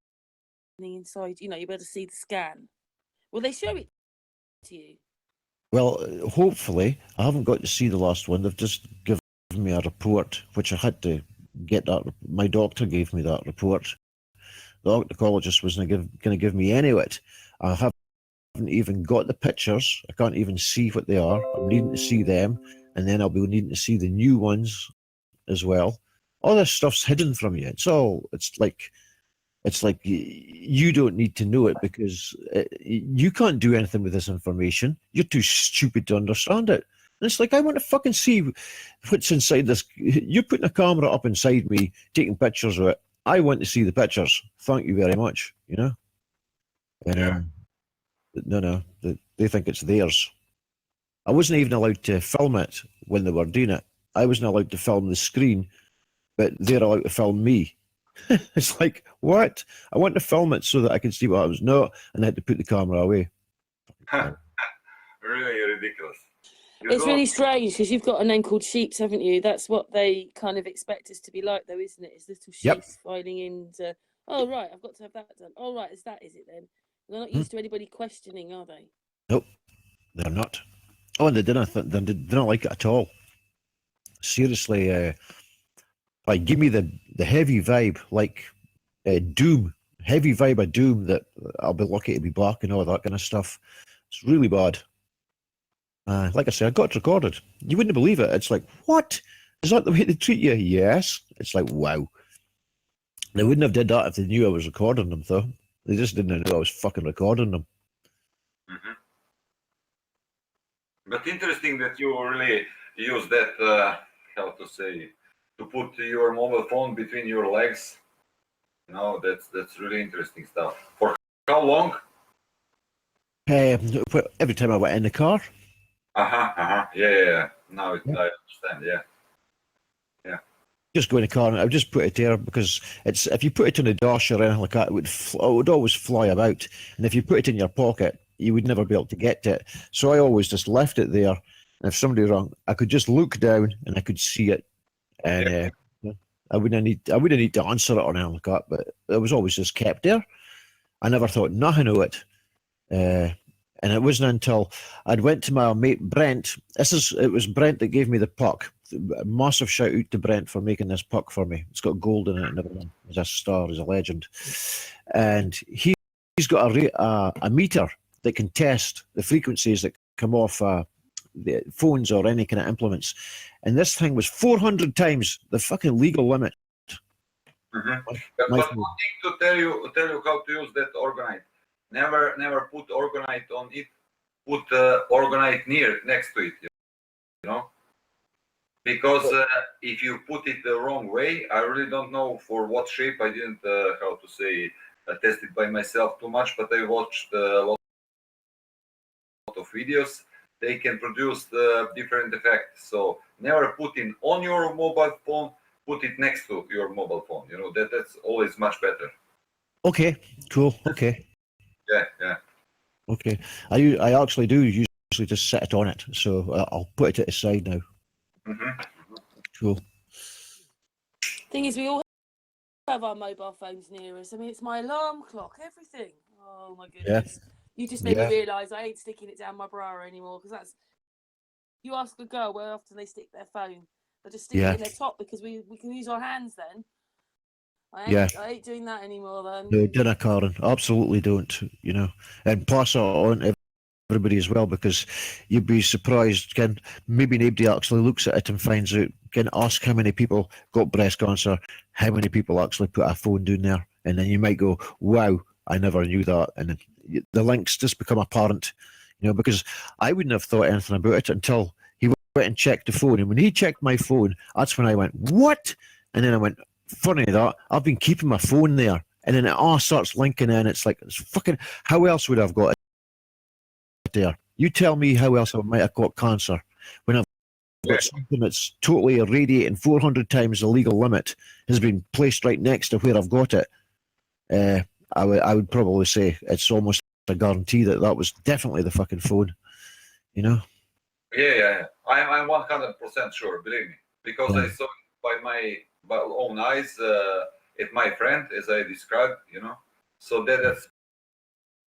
inside. You know, you better see the scan. Will they show it to you?
Well, hopefully. I haven't got to see the last one. They've just given me a report, which I had to get that. My doctor gave me that report. The oncologist wasn't going to give me any of it. I haven't even got the pictures. I can't even see what they are. I'm needing to see them, and then I'll be needing to see the new ones as well. All this stuff's hidden from you. It's like you don't need to know it, because you can't do anything with this information. You're too stupid to understand it. And it's like, I want to fucking see what's inside this. You're putting a camera up inside me, taking pictures of it. I want to see the pictures. Thank you very much, you know? And, no, they think it's theirs. I wasn't even allowed to film it when they were doing it. I wasn't allowed to film the screen, but they're allowed to film me. It's like, what? I want to film it so that I can see what I was not, and I had to put the camera away.
Really ridiculous.
It's really strange, because you've got a name called Sheeps, haven't you? That's what they kind of expect us to be like, though, isn't it? It's little sheeps filing into, oh, right, I've got to have that done. Oh, right, is it then? They're not used to anybody questioning, are they?
Nope, they're not. Oh, and they didn't like it at all. Seriously, like, give me the heavy vibe, like Doom, heavy vibe of Doom, that I'll be lucky to be back and all that kind of stuff. It's really bad. Like I said, I got it recorded. You wouldn't believe it. It's like, what? Is that the way they treat you? Yes. It's like, wow. They wouldn't have did that if they knew I was recording them, though. They just didn't know I was fucking recording them.
Mm-hmm. But interesting that you really use that, how to say, to put your mobile phone between your legs. No, that's really interesting stuff. For how long?
Every time I went in the car.
Yeah. Now I understand. Yeah.
Just go in the car and I would just put it there, because it's, if you put it in the dash or anything like that, it would always fly about. And if you put it in your pocket, you would never be able to get to it. So I always just left it there. And if somebody rang, I could just look down and I could see it. And I wouldn't need to answer it or anything like that. But it was always just kept there. I never thought nothing of it. And it wasn't until I'd went to my mate Brent. It was Brent that gave me the puck. A massive shout out to Brent for making this puck for me. It's got gold in it and everything. He's a star, he's a legend. And he's got a meter that can test the frequencies that come off the phones or any kind of implements. And this thing was 400 times the fucking legal limit.
Mm-hmm. But one thing to tell you how to use that orgonite. Never put orgonite on it. Put orgonite next to it. You know, because if you put it the wrong way, I really don't know for what shape. I didn't how to say test it by myself too much, but I watched a lot of videos. They can produce different effects. So never put it on your mobile phone. Put it next to your mobile phone. You know that's always much better.
Okay, cool. Okay.
Yeah.
Okay. I actually do usually just sit it on it, so I'll put it to the side now.
Mm-hmm.
Cool.
Thing is, we all have our mobile phones near us. I mean, it's my alarm clock, everything. Oh my goodness! You just made me realise I ain't sticking it down my bra anymore, because that's. You ask a girl where often they stick their phone. They just stick it in their top because we can use our hands then. I ain't doing that anymore then.
No, dinner, Karen. Absolutely don't. You know, and pass it on to everybody as well, because you'd be surprised. Can maybe nobody actually looks at it and finds out. Can ask how many people got breast cancer, how many people actually put a phone down there, and then you might go, "Wow, I never knew that," and then the links just become apparent. You know, because I wouldn't have thought anything about it until he went and checked the phone, and when he checked my phone, that's when I went, "What?" And then I went, funny that I've been keeping my phone there, and then it all starts linking in. It's like, it's fucking. How else would I have got it there? You tell me how else I might have got cancer when I've got something that's totally irradiating 400 times the legal limit has been placed right next to where I've got it. I would probably say it's almost a guarantee that was definitely the fucking phone. You know?
Yeah. I'm 100% sure. Believe me, because I saw it by my own eyes at my friend, as I described. You know, so that's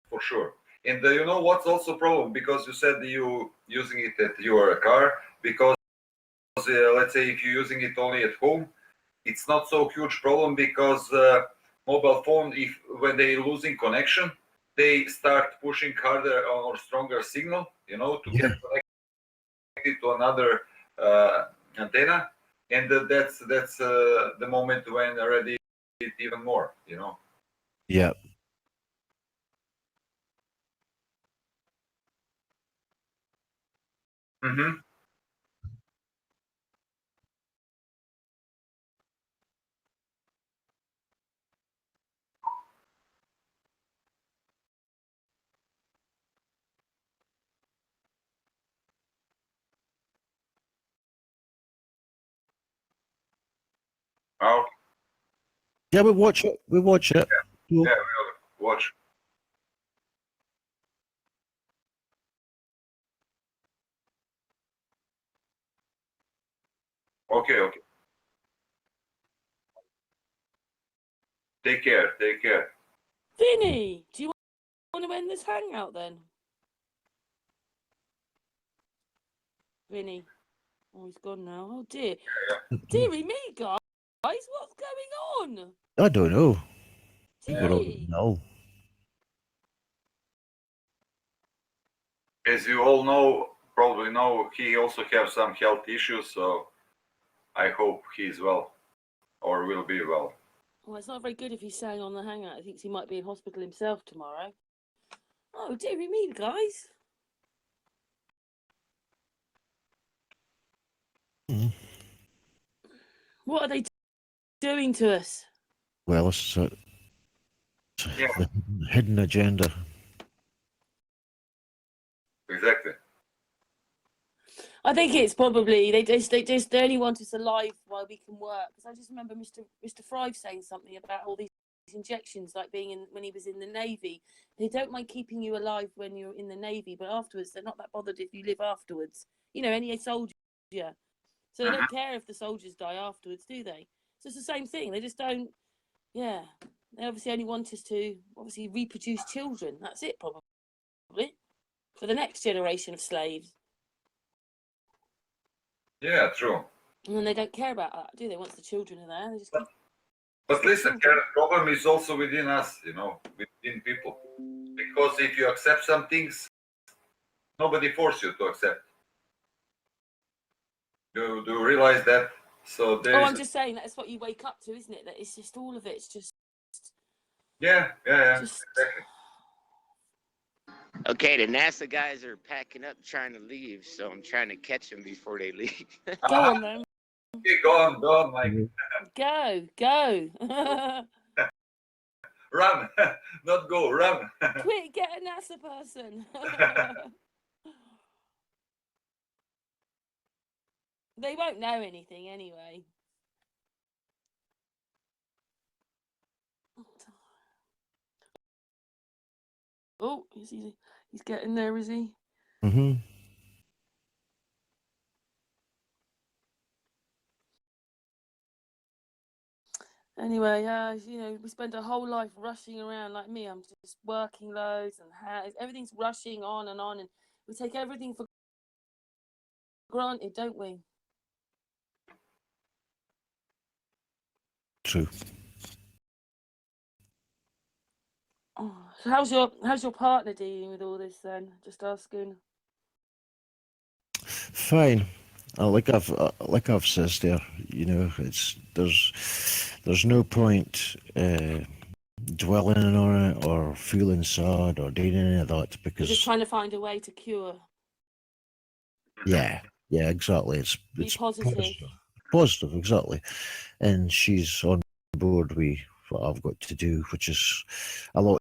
for sure. And you know what's also a problem, because you said you using it at your car, because let's say if you're using it only at home, it's not so huge problem, because mobile phone, if when they losing connection, they start pushing harder or stronger signal, you know, to get connected to another antenna, and that's the moment when already it even more, you know.
Yeah.
Mm-hmm. Oh,
Yeah, we watch it. We watch it. Cool.
yeah, we'll watch. Okay. Take care.
Vinny, do you want to end this hangout then? Vinny. Oh, he's gone now. Oh dear. Dearie me, guys. What's going on?
I don't know.
Dearie.
No.
As you all probably know, he also has some health issues, so I hope he's well, or will be well.
Well, it's not very good if he's staying on the hangout. He thinks he might be in hospital himself tomorrow. Oh, dearie me, guys.
Mm.
What are they doing to us?
Well, it's the hidden agenda.
Exactly.
I think it's probably they only want us alive while we can work. Because I just remember Mr. Fry saying something about all these injections, like being when he was in the Navy. They don't mind keeping you alive when you're in the Navy, but afterwards they're not that bothered if you live afterwards. You know, any soldier. So they don't care if the soldiers die afterwards, do they? So it's the same thing. They just don't. Yeah, they obviously only want us to obviously reproduce children. That's it, probably. for the next generation of slaves.
Yeah, true.
And they don't care about that, do they? Once the children are there, they just keep.
But listen, the problem is also within us, you know, within people. Because if you accept some things, nobody forces you to accept. Do you realize that? So there
I'm just saying that's what you wake up to, isn't it? That it's just all of it. It's just.
Yeah,
Just...
exactly.
Okay, the NASA guys are packing up, trying to leave, so I'm trying to catch them before they leave.
Go on then.
Okay, go on, Mike.
Go.
Run, not go, run.
Quick, get a NASA person. They won't know anything anyway. Oh, he's getting there, is he?
Mm-hmm.
Anyway, we spend a whole life rushing around like me. I'm just working loads and everything's rushing on, and we take everything for granted, don't we?
True.
Oh, so how's your partner dealing with all this then? Just asking.
Fine. Like I've said there, you know, there's no point dwelling on it or feeling sad or doing any of that
You're
because
just trying to find a way to cure.
yeah, exactly.
Be positive.
Positive, exactly. And she's on board with what I've got to do, which is a lot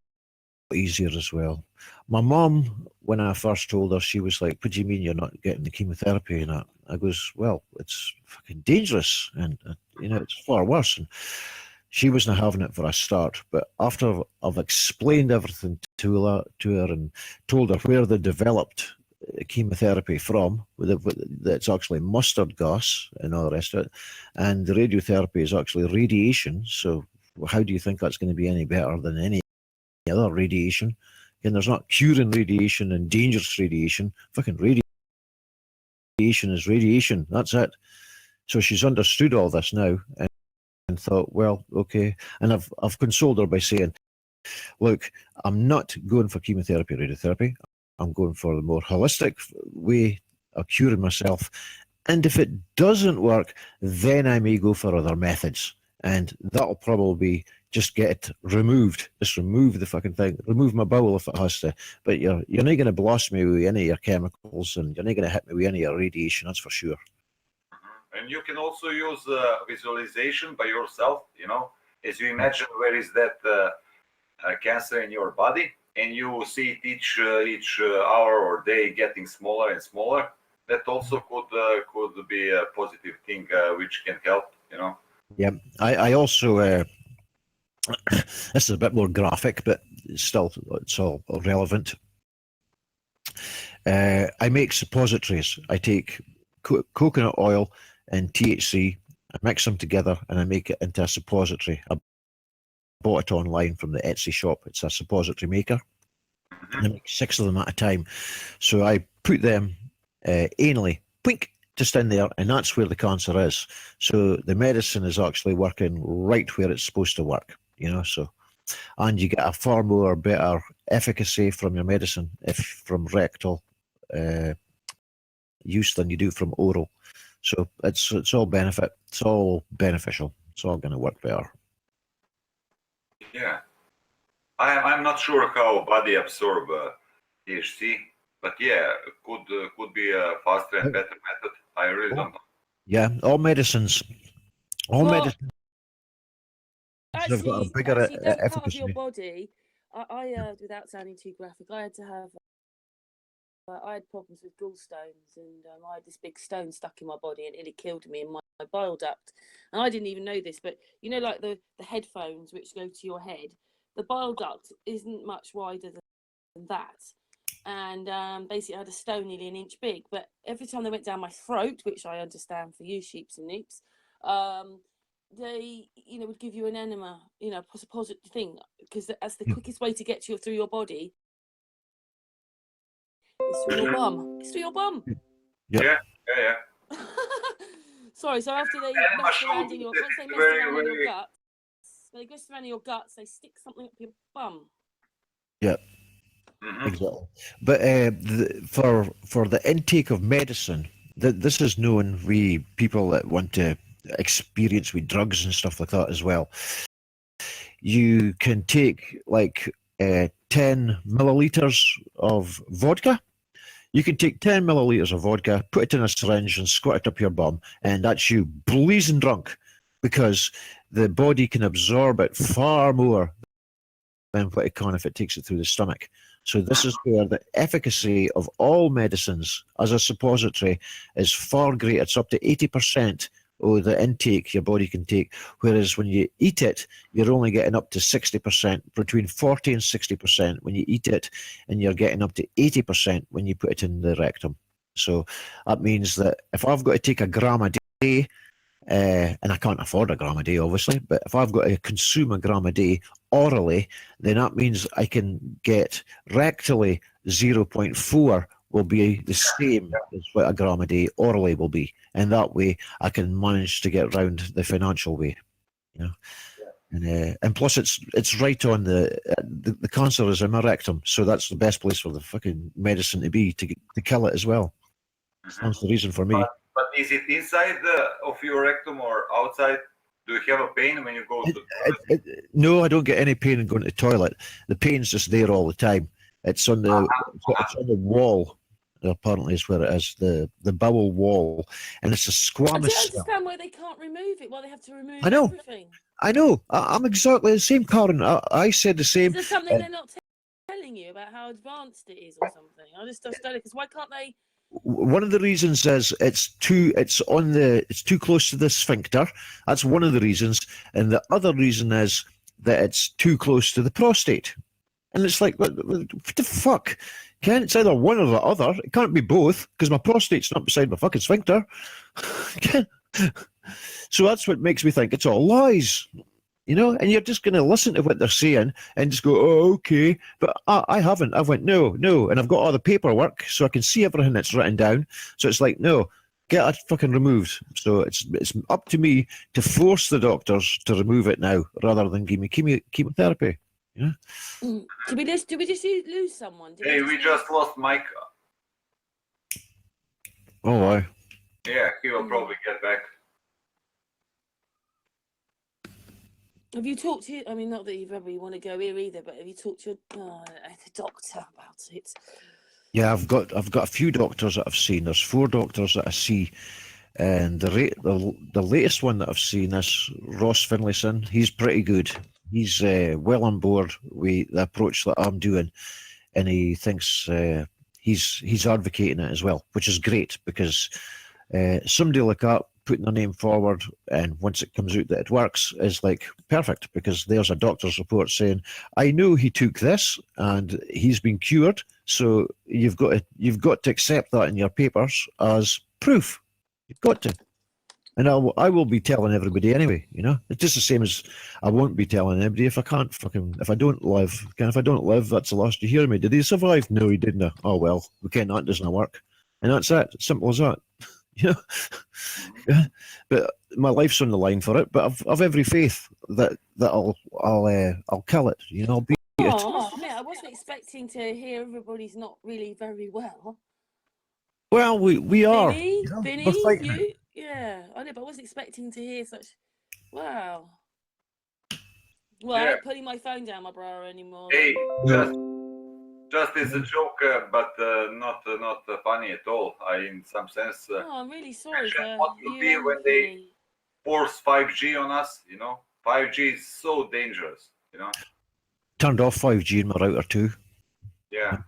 easier as well. My mom, when I first told her, she was like, "What do you mean you're not getting the chemotherapy?" And I goes, "Well, it's fucking dangerous, and you know, it's far worse." And she wasn't having it for a start, but after I've explained everything to her and told her where they developed chemotherapy from, that's actually mustard gas and all the rest of it, and the radiotherapy is actually radiation. So how do you think that's going to be any better than any other radiation? And there's not curing radiation and dangerous radiation. Fucking radiation is radiation. That's it. So she's understood all this now and thought, well, okay. And I've consoled her by saying, look, I'm not going for chemotherapy, radiotherapy. I'm going for the more holistic way of curing myself. And if it doesn't work, then I may go for other methods. And that'll probably be just get it removed. Just remove the fucking thing. Remove my bowel if it has to. But you're not going to blast me with any of your chemicals, and you're not going to hit me with any of your radiation, that's for sure.
And you can also use visualization by yourself, you know, as you imagine where is that cancer in your body, and you see it each hour or day getting smaller and smaller. That also could be a positive thing which can help, you know.
Yeah, I also, this is a bit more graphic, but still, it's all relevant. I make suppositories. I take coconut oil and THC, I mix them together, and I make it into a suppository. I bought it online from the Etsy shop. It's a suppository maker. And I make 6 of them at a time. So I put them anally, pink, just in there, and that's where the cancer is. So the medicine is actually working right where it's supposed to work, you know. So, and you get a far more better efficacy from your medicine from rectal use than you do from oral. So it's all benefit. It's all beneficial. It's all going to work better.
Yeah, I'm not sure how body absorb THC, but yeah, could be a faster and better method. I really don't know.
Yeah, all medicines
Actually,
have got a bigger
that
efficacy.
part of your body, I without sounding too graphic, I had problems with gallstones, and I had this big stone stuck in my body, and it killed me in my bile duct. And I didn't even know this, but you know, like the headphones which go to your head, the bile duct isn't much wider than that. And basically, I had a stone nearly an inch big. But every time they went down my throat, which I understand for you, sheeps and neeps, they, would give you an enema, a positive thing, because that's the quickest way to get through your body. It's through your bum. It's through your bum.
Yeah.
Yeah.
Sorry, so after they
And
mess
mushroom
around in your,
is
once they mess
very,
around in your
very-
guts, when they mess around in your guts, they stick something up your bum.
Yeah.
Mhm.
Exactly. But for the intake of medicine, this is known. We people that want to experience with drugs and stuff like that as well. You can take like 10 milliliters of vodka. You can take 10 milliliters of vodka, put it in a syringe, and squirt it up your bum, and that's you blazing drunk, because the body can absorb it far more than what it can if it takes it through the stomach. So this is where the efficacy of all medicines as a suppository is far greater. It's up to 80% of the intake your body can take, whereas when you eat it, you're only getting up to 60%, between 40 and 60% when you eat it, and you're getting up to 80% when you put it in the rectum. So that means that if I've got to take a gram a day, and I can't afford a gram a day, obviously, but if I've got to consume a gram a day orally, then that means I can get rectally 0.4 will be the same as what a gram a day orally will be. And that way I can manage to get round the financial way, you know. And plus it's right on the cancer is in my rectum, so that's the best place for the fucking medicine to be, to kill it as well. That's the reason for me.
But is it inside of your rectum or outside? Do you have a pain when you go to the toilet?
No, I don't get any pain in going to the toilet. The pain's just there all the time. It's on the it's on the wall. Apparently, is where it is, the bowel wall, and it's a
I don't
squamous cell.
understand why they can't remove it. Why they have to remove
I know.
everything.
I know. I'm exactly the same, Karen. I said the
Is
same.
there something they're not telling you about how advanced it is or something? I just don't know, because why can't they?
One of the reasons is it's too close to the sphincter. That's one of the reasons, and the other reason is that it's too close to the prostate. And it's like, what the fuck? Ken, it's either one or the other. It can't be both, because my prostate's not beside my fucking sphincter. So that's what makes me think it's all lies. You know, and you're just going to listen to what they're saying and just go, oh, okay. But I haven't. I went, no. And I've got all the paperwork, so I can see everything that's written down. So it's like, no, get it fucking removed. So it's up to me to force the doctors to remove it now, rather than give me chemotherapy. Yeah.
Did we just lose someone?
Hey, we just lost Mike.
Oh, why?
Yeah, he will probably get back.
Have you talked to? I mean, not that you probably want to go here either, but have you talked to the doctor about it?
Yeah, I've got a few doctors that I've seen. There's 4 doctors that I see, and the latest one that I've seen is Ross Finlayson. He's pretty good. He's well on board with the approach that I'm doing, and he thinks he's advocating it as well, which is great, because somebody like that putting their name forward, and once it comes out that it works, is like perfect, because there's a doctor's report saying, I know he took this and he's been cured, so you've got to accept that in your papers as proof. You've got to. And I will be telling everybody anyway, you know. It's just the same as I won't be telling anybody if I don't live, that's the last you hear me. Did he survive? No, he didn't. Oh well, okay, that doesn't work. And that's it. Simple as that. You know? Yeah. But my life's on the line for it, but I've every faith that I'll kill it, you know, I'll beat it.
I must admit, I wasn't expecting to hear everybody's not really very well.
Well, we are.
Vinny,
You know,
Vinny,
we're fighting it.
you, yeah, I know, but I wasn't expecting to hear such. Wow. Well, I ain't putting my phone down my bra anymore.
Hey,
Yeah.
just it's a joke, but not funny at all. In some sense,
Oh, I'm really sorry for
what will
you
be
and
when they
Vinny.
force 5G on us? You know, 5G is so dangerous. You know.
Turned off 5G in my router too.
Yeah.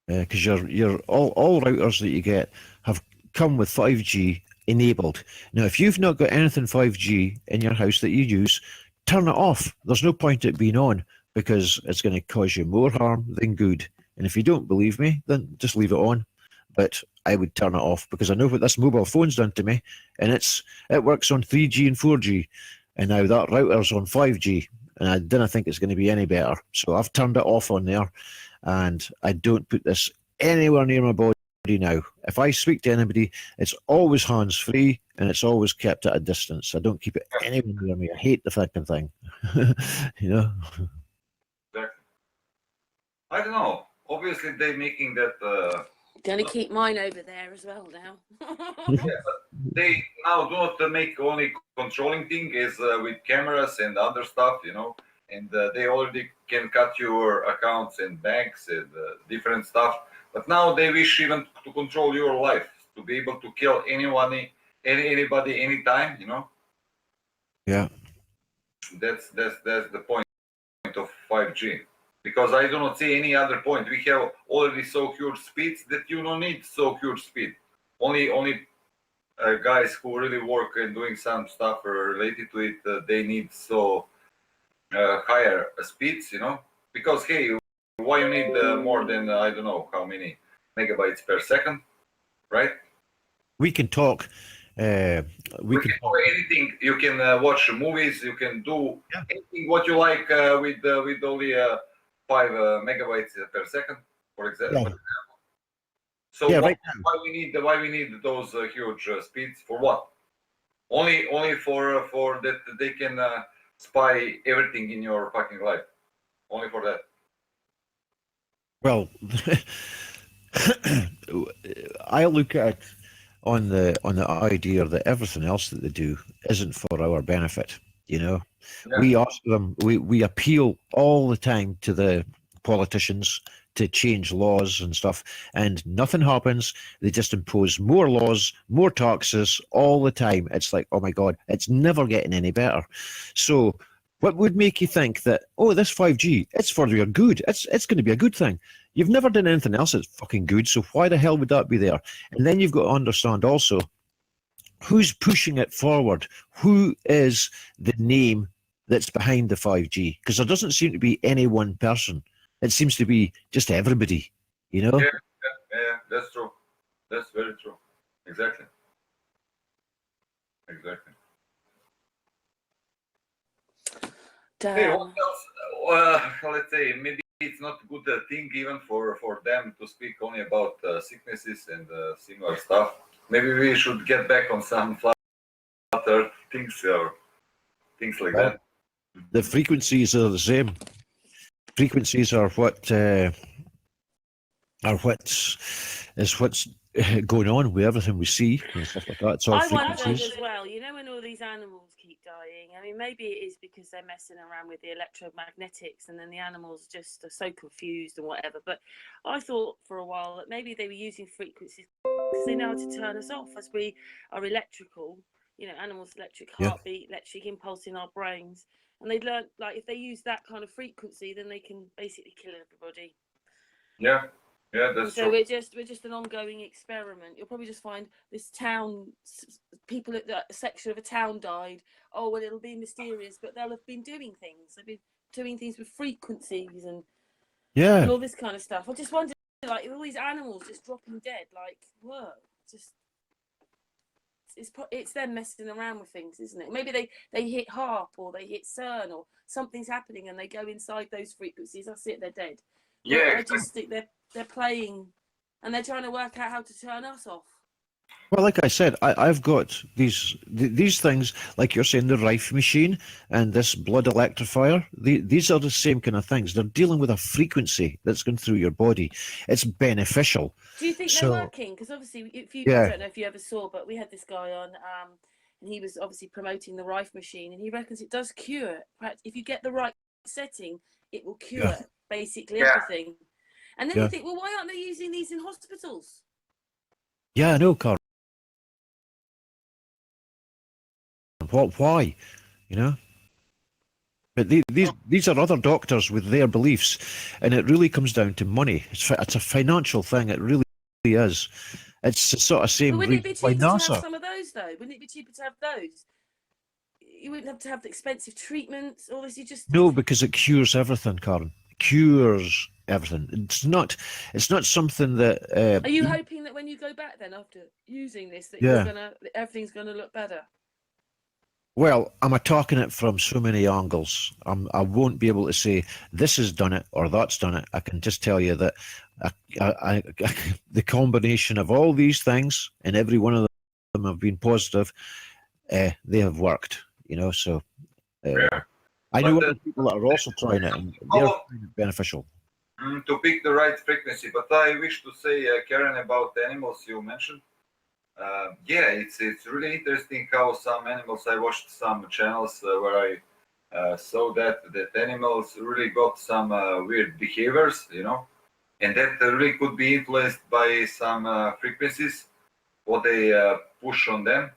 Because your all routers that you get have come with 5G enabled. Now, if you've not got anything 5G in your house that you use, turn it off. There's no point it being on, because it's going to cause you more harm than good. And if you don't believe me, then just leave it on. But I would turn it off, because I know what this mobile phone's done to me, and it works on 3G and 4G, and now that router's on 5G, and I didn't think it's going to be any better. So I've turned it off on there, and I don't put this anywhere near my body now. If I speak to anybody, it's always hands-free and it's always kept at a distance. I don't keep it anywhere near me. I hate the fucking thing. You know?
Exactly. I don't know. Obviously, they're making that.
Gonna keep mine over there as well now.
They now do not make only controlling thing is with cameras and other stuff, you know, and they already can cut your accounts and banks and different stuff. But now they wish even to control your life, to be able to kill anyone, anybody, anytime, you know.
Yeah.
That's the point of 5G. Because I do not see any other point. We have already so huge speeds that you don't need so huge speed. Only guys who really work and doing some stuff related to it, they need so higher speeds, you know. Because hey, why you need more than I don't know how many megabytes per second, right?
We can talk. We can
do anything. You can watch movies. You can do anything what you like with only 5 megabytes per second, for example.
Yeah.
So
right
why we need those huge speeds for what? Only for that they can spy everything in your fucking life. Only for that.
Well, I look at it on the idea that everything else that they do isn't for our benefit. You know, we ask them, we appeal all the time to the politicians to change laws and stuff, and nothing happens. They just impose more laws, more taxes all the time. It's like, oh my God, it's never getting any better. So what would make you think that, oh, this 5G, it's for your good. It's going to be a good thing. You've never done anything else that's fucking good, so why the hell would that be there? And then you've got to understand also, who's pushing it forward? Who is the name that's behind the 5G? Because there doesn't seem to be any one person. It seems to be just everybody, you know?
Yeah, that's true. That's very true. Exactly.
Damn.
Hey, what else? Let's say maybe it's not a good thing even for them to speak only about sicknesses and similar stuff. Maybe we should get back on some flatter things or things like that.
The frequencies are the same. Frequencies are what's going on with everything we see and stuff like that. It's all
I wonder
frequencies.
as well, you know, when all these animals keep dying, I mean, maybe it is because they're messing around with the electromagnetics and then the animals just are so confused and whatever. But I thought for a while that maybe they were using frequencies because they know how to turn us off as we are electrical, you know, animals' electric heartbeat, electric impulse in our brains. And they'd learn, like, if they use that kind of frequency, then they can basically kill everybody.
Yeah, that's
so
true.
we're just an ongoing experiment. You'll probably just find this town, people at the section of a town died. Oh, well, it'll be mysterious, but they'll have been doing things. They've been doing things with frequencies and all this kind of stuff. I just wonder, like, all these animals just dropping dead, like, whoa, just. It's them messing around with things, isn't it? Maybe they hit HARP or they hit CERN or something's happening and they go inside those frequencies. That's it, they're dead.
Yeah,
I just think they're playing and they're trying to work out how to turn us off.
Well, like I said, I've got these things, like you're saying, the Rife machine and this blood electrifier. These are the same kind of things. They're dealing with a frequency that's going through your body. It's beneficial.
Do you think they're working? Because obviously, I don't know if you ever saw, but we had this guy on, and he was obviously promoting the Rife machine, and he reckons it does cure. If you get the right setting, it will cure basically everything. And then you think, well, why aren't they using these in hospitals?
Yeah, I know, Carl. Why? You know? But these are other doctors with their beliefs, and it really comes down to money. It's a financial thing. It really is. It's the sort of same.
But wouldn't it be cheaper to have some of those, though? Wouldn't it be cheaper to have those? You wouldn't have to have the expensive treatments. All this, you just
no, because it cures everything, Karen. Cures everything. It's not something that.
Are you hoping that when you go back then after using this, that everything's gonna look better?
Well, I'm attacking it from so many angles. I won't be able to say this has done it or that's done it. I can just tell you that the combination of all these things, and every one of them have been positive. They have worked, So I know
But,
other people that are also trying it, and they're finding it beneficial.
To pick the right frequency, but I wish to say, Karen, about the animals you mentioned. Yeah, it's really interesting how some animals. I watched some channels where I saw that animals really got some weird behaviors, and that really could be influenced by some frequencies, what they push on them,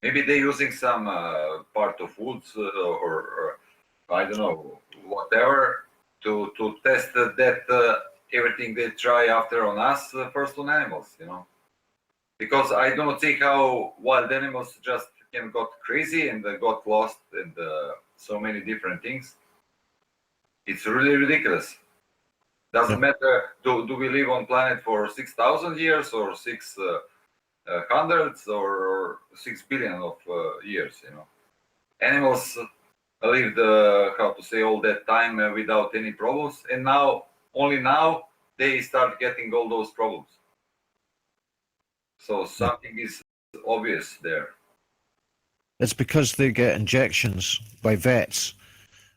Maybe they're using some part of woods or I don't know, whatever, to test that everything they try after on us, first on animals, Because I do not see how wild animals just got crazy and got lost and so many different things. It's really ridiculous. Doesn't matter, do we live on planet for 6,000 years or 600 or 6 billion of years, Animals lived, how to say, all that time without any problems, and only now, they start getting all those problems. So something is obvious there.
It's because they get injections by vets,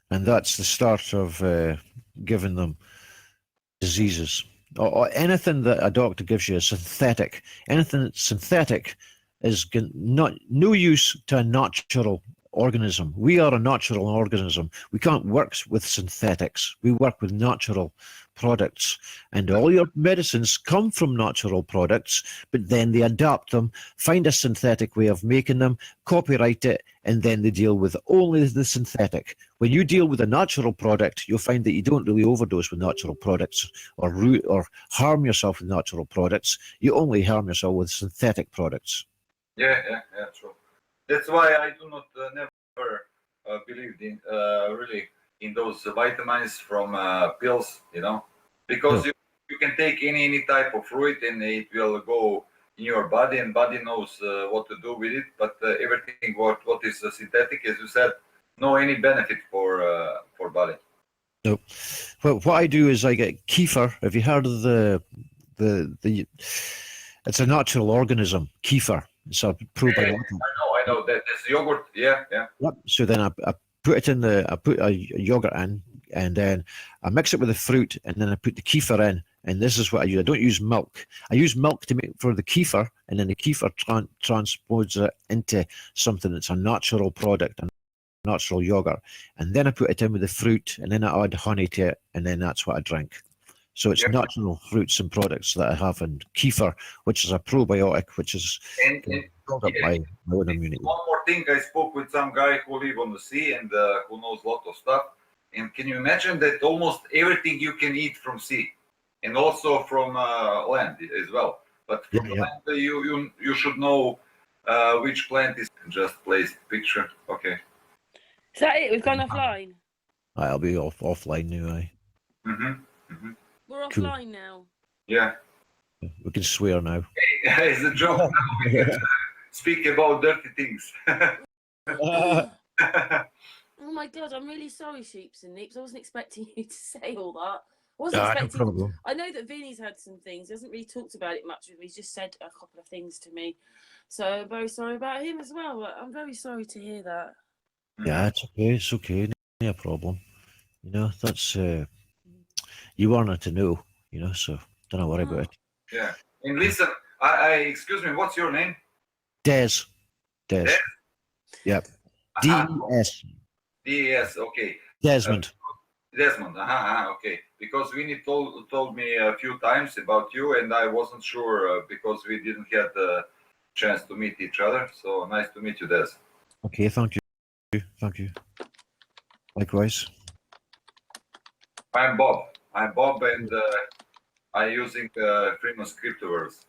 and that's the start of giving them diseases. Or anything that a doctor gives you is synthetic. Anything that's synthetic is no use to a natural organism. We are a natural organism. We can't work with synthetics. We work with natural products, and all your medicines come from natural products, but then they adapt them, find a synthetic way of making them, copyright it, and then they deal with only the synthetic. When you deal with a natural product, you'll find that you don't really overdose with natural products or harm yourself with natural products. You only harm yourself with synthetic products.
Yeah, true. That's why I do not never believed in really in those vitamins from pills, because you can take any type of fruit and it will go in your body, and body knows what to do with it. But everything what is synthetic, as you said, no any benefit for body.
No. Well, what I do is I get kefir. Have you heard of the it's a natural organism, kefir. It's a probiotic.
I know that it's yogurt. Yeah.
Yep. So then I put a yogurt in, and then I mix it with the fruit, and then I put the kefir in. And this is what I use. I don't use milk. I use milk to make for the kefir, and then the kefir transposes it into something that's a natural product, a natural yogurt. And then I put it in with the fruit, and then I add honey to it, and then that's what I drink. So it's natural fruits and products that I have, and kefir, which is a probiotic, which is built up my own immunity.
One more thing, I spoke with some guy who live on the sea and who knows a lot of stuff. And can you imagine that almost everything you can eat from sea, and also from land as well? But from land, you should know which plant is. Just place picture. Okay.
Is that it? We've gone offline.
I'll be offline now.
We're
Cool.
offline now.
Yeah.
We can swear now.
It's a joke now. We can speak about dirty things.
Oh my god, I'm really sorry, Sheeps and Neeps. I wasn't expecting you to say all that. I wasn't
No
expecting.
problem.
I know that Vinny's had some things. He hasn't really talked about it much with me. He's just said a couple of things to me. So I'm very sorry about him as well. But I'm very sorry to hear that.
Yeah, it's okay. It's okay. No problem. That's you wanted to know. So don't worry about it.
Yeah. And listen, I excuse me. What's your name?
Des. Yep. D-E-S.
D-E-S. Okay.
Desmond.
Desmond. Okay. Because Vinny told me a few times about you, and I wasn't sure because we didn't get the chance to meet each other. So nice to meet you, Des.
Okay, thank you. Likewise.
I'm Bob, and I'm using Freemans cryptoverse.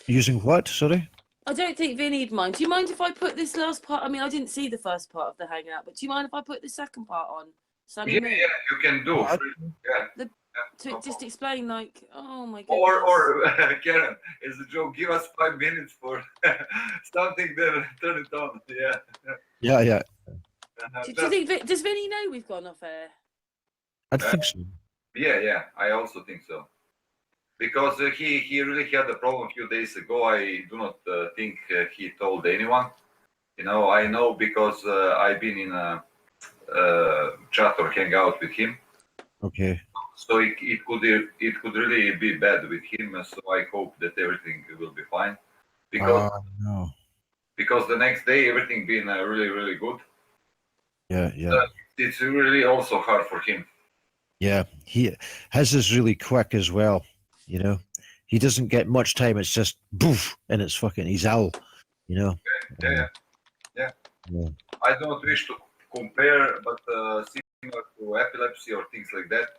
Using what? Sorry?
I don't think Vinny'd mind. Do you mind if I put this last part? I mean, I didn't see the first part of the hangout, but do you mind if I put the second part on?
Yeah, you can do.
To just explain, like, oh my goodness.
Or Karen, as a joke, give us 5 minutes for something, then turn it on.
Yeah.
Do you think? Does Vinny know we've gone off air?
I think so.
Yeah, I also think so. Because he really had a problem a few days ago. I do not think he told anyone. I know because I've been in a chat or hangout with him.
Okay.
So it could really be bad with him. So I hope that everything will be fine. Because
No.
because the next day everything been really really good.
Yeah.
It's really also hard for him.
Yeah. His is really quick as well. He doesn't get much time. It's just boof, and it's fucking. He's out.
Yeah.
Yeah.
I don't wish to compare, but similar to epilepsy or things like that,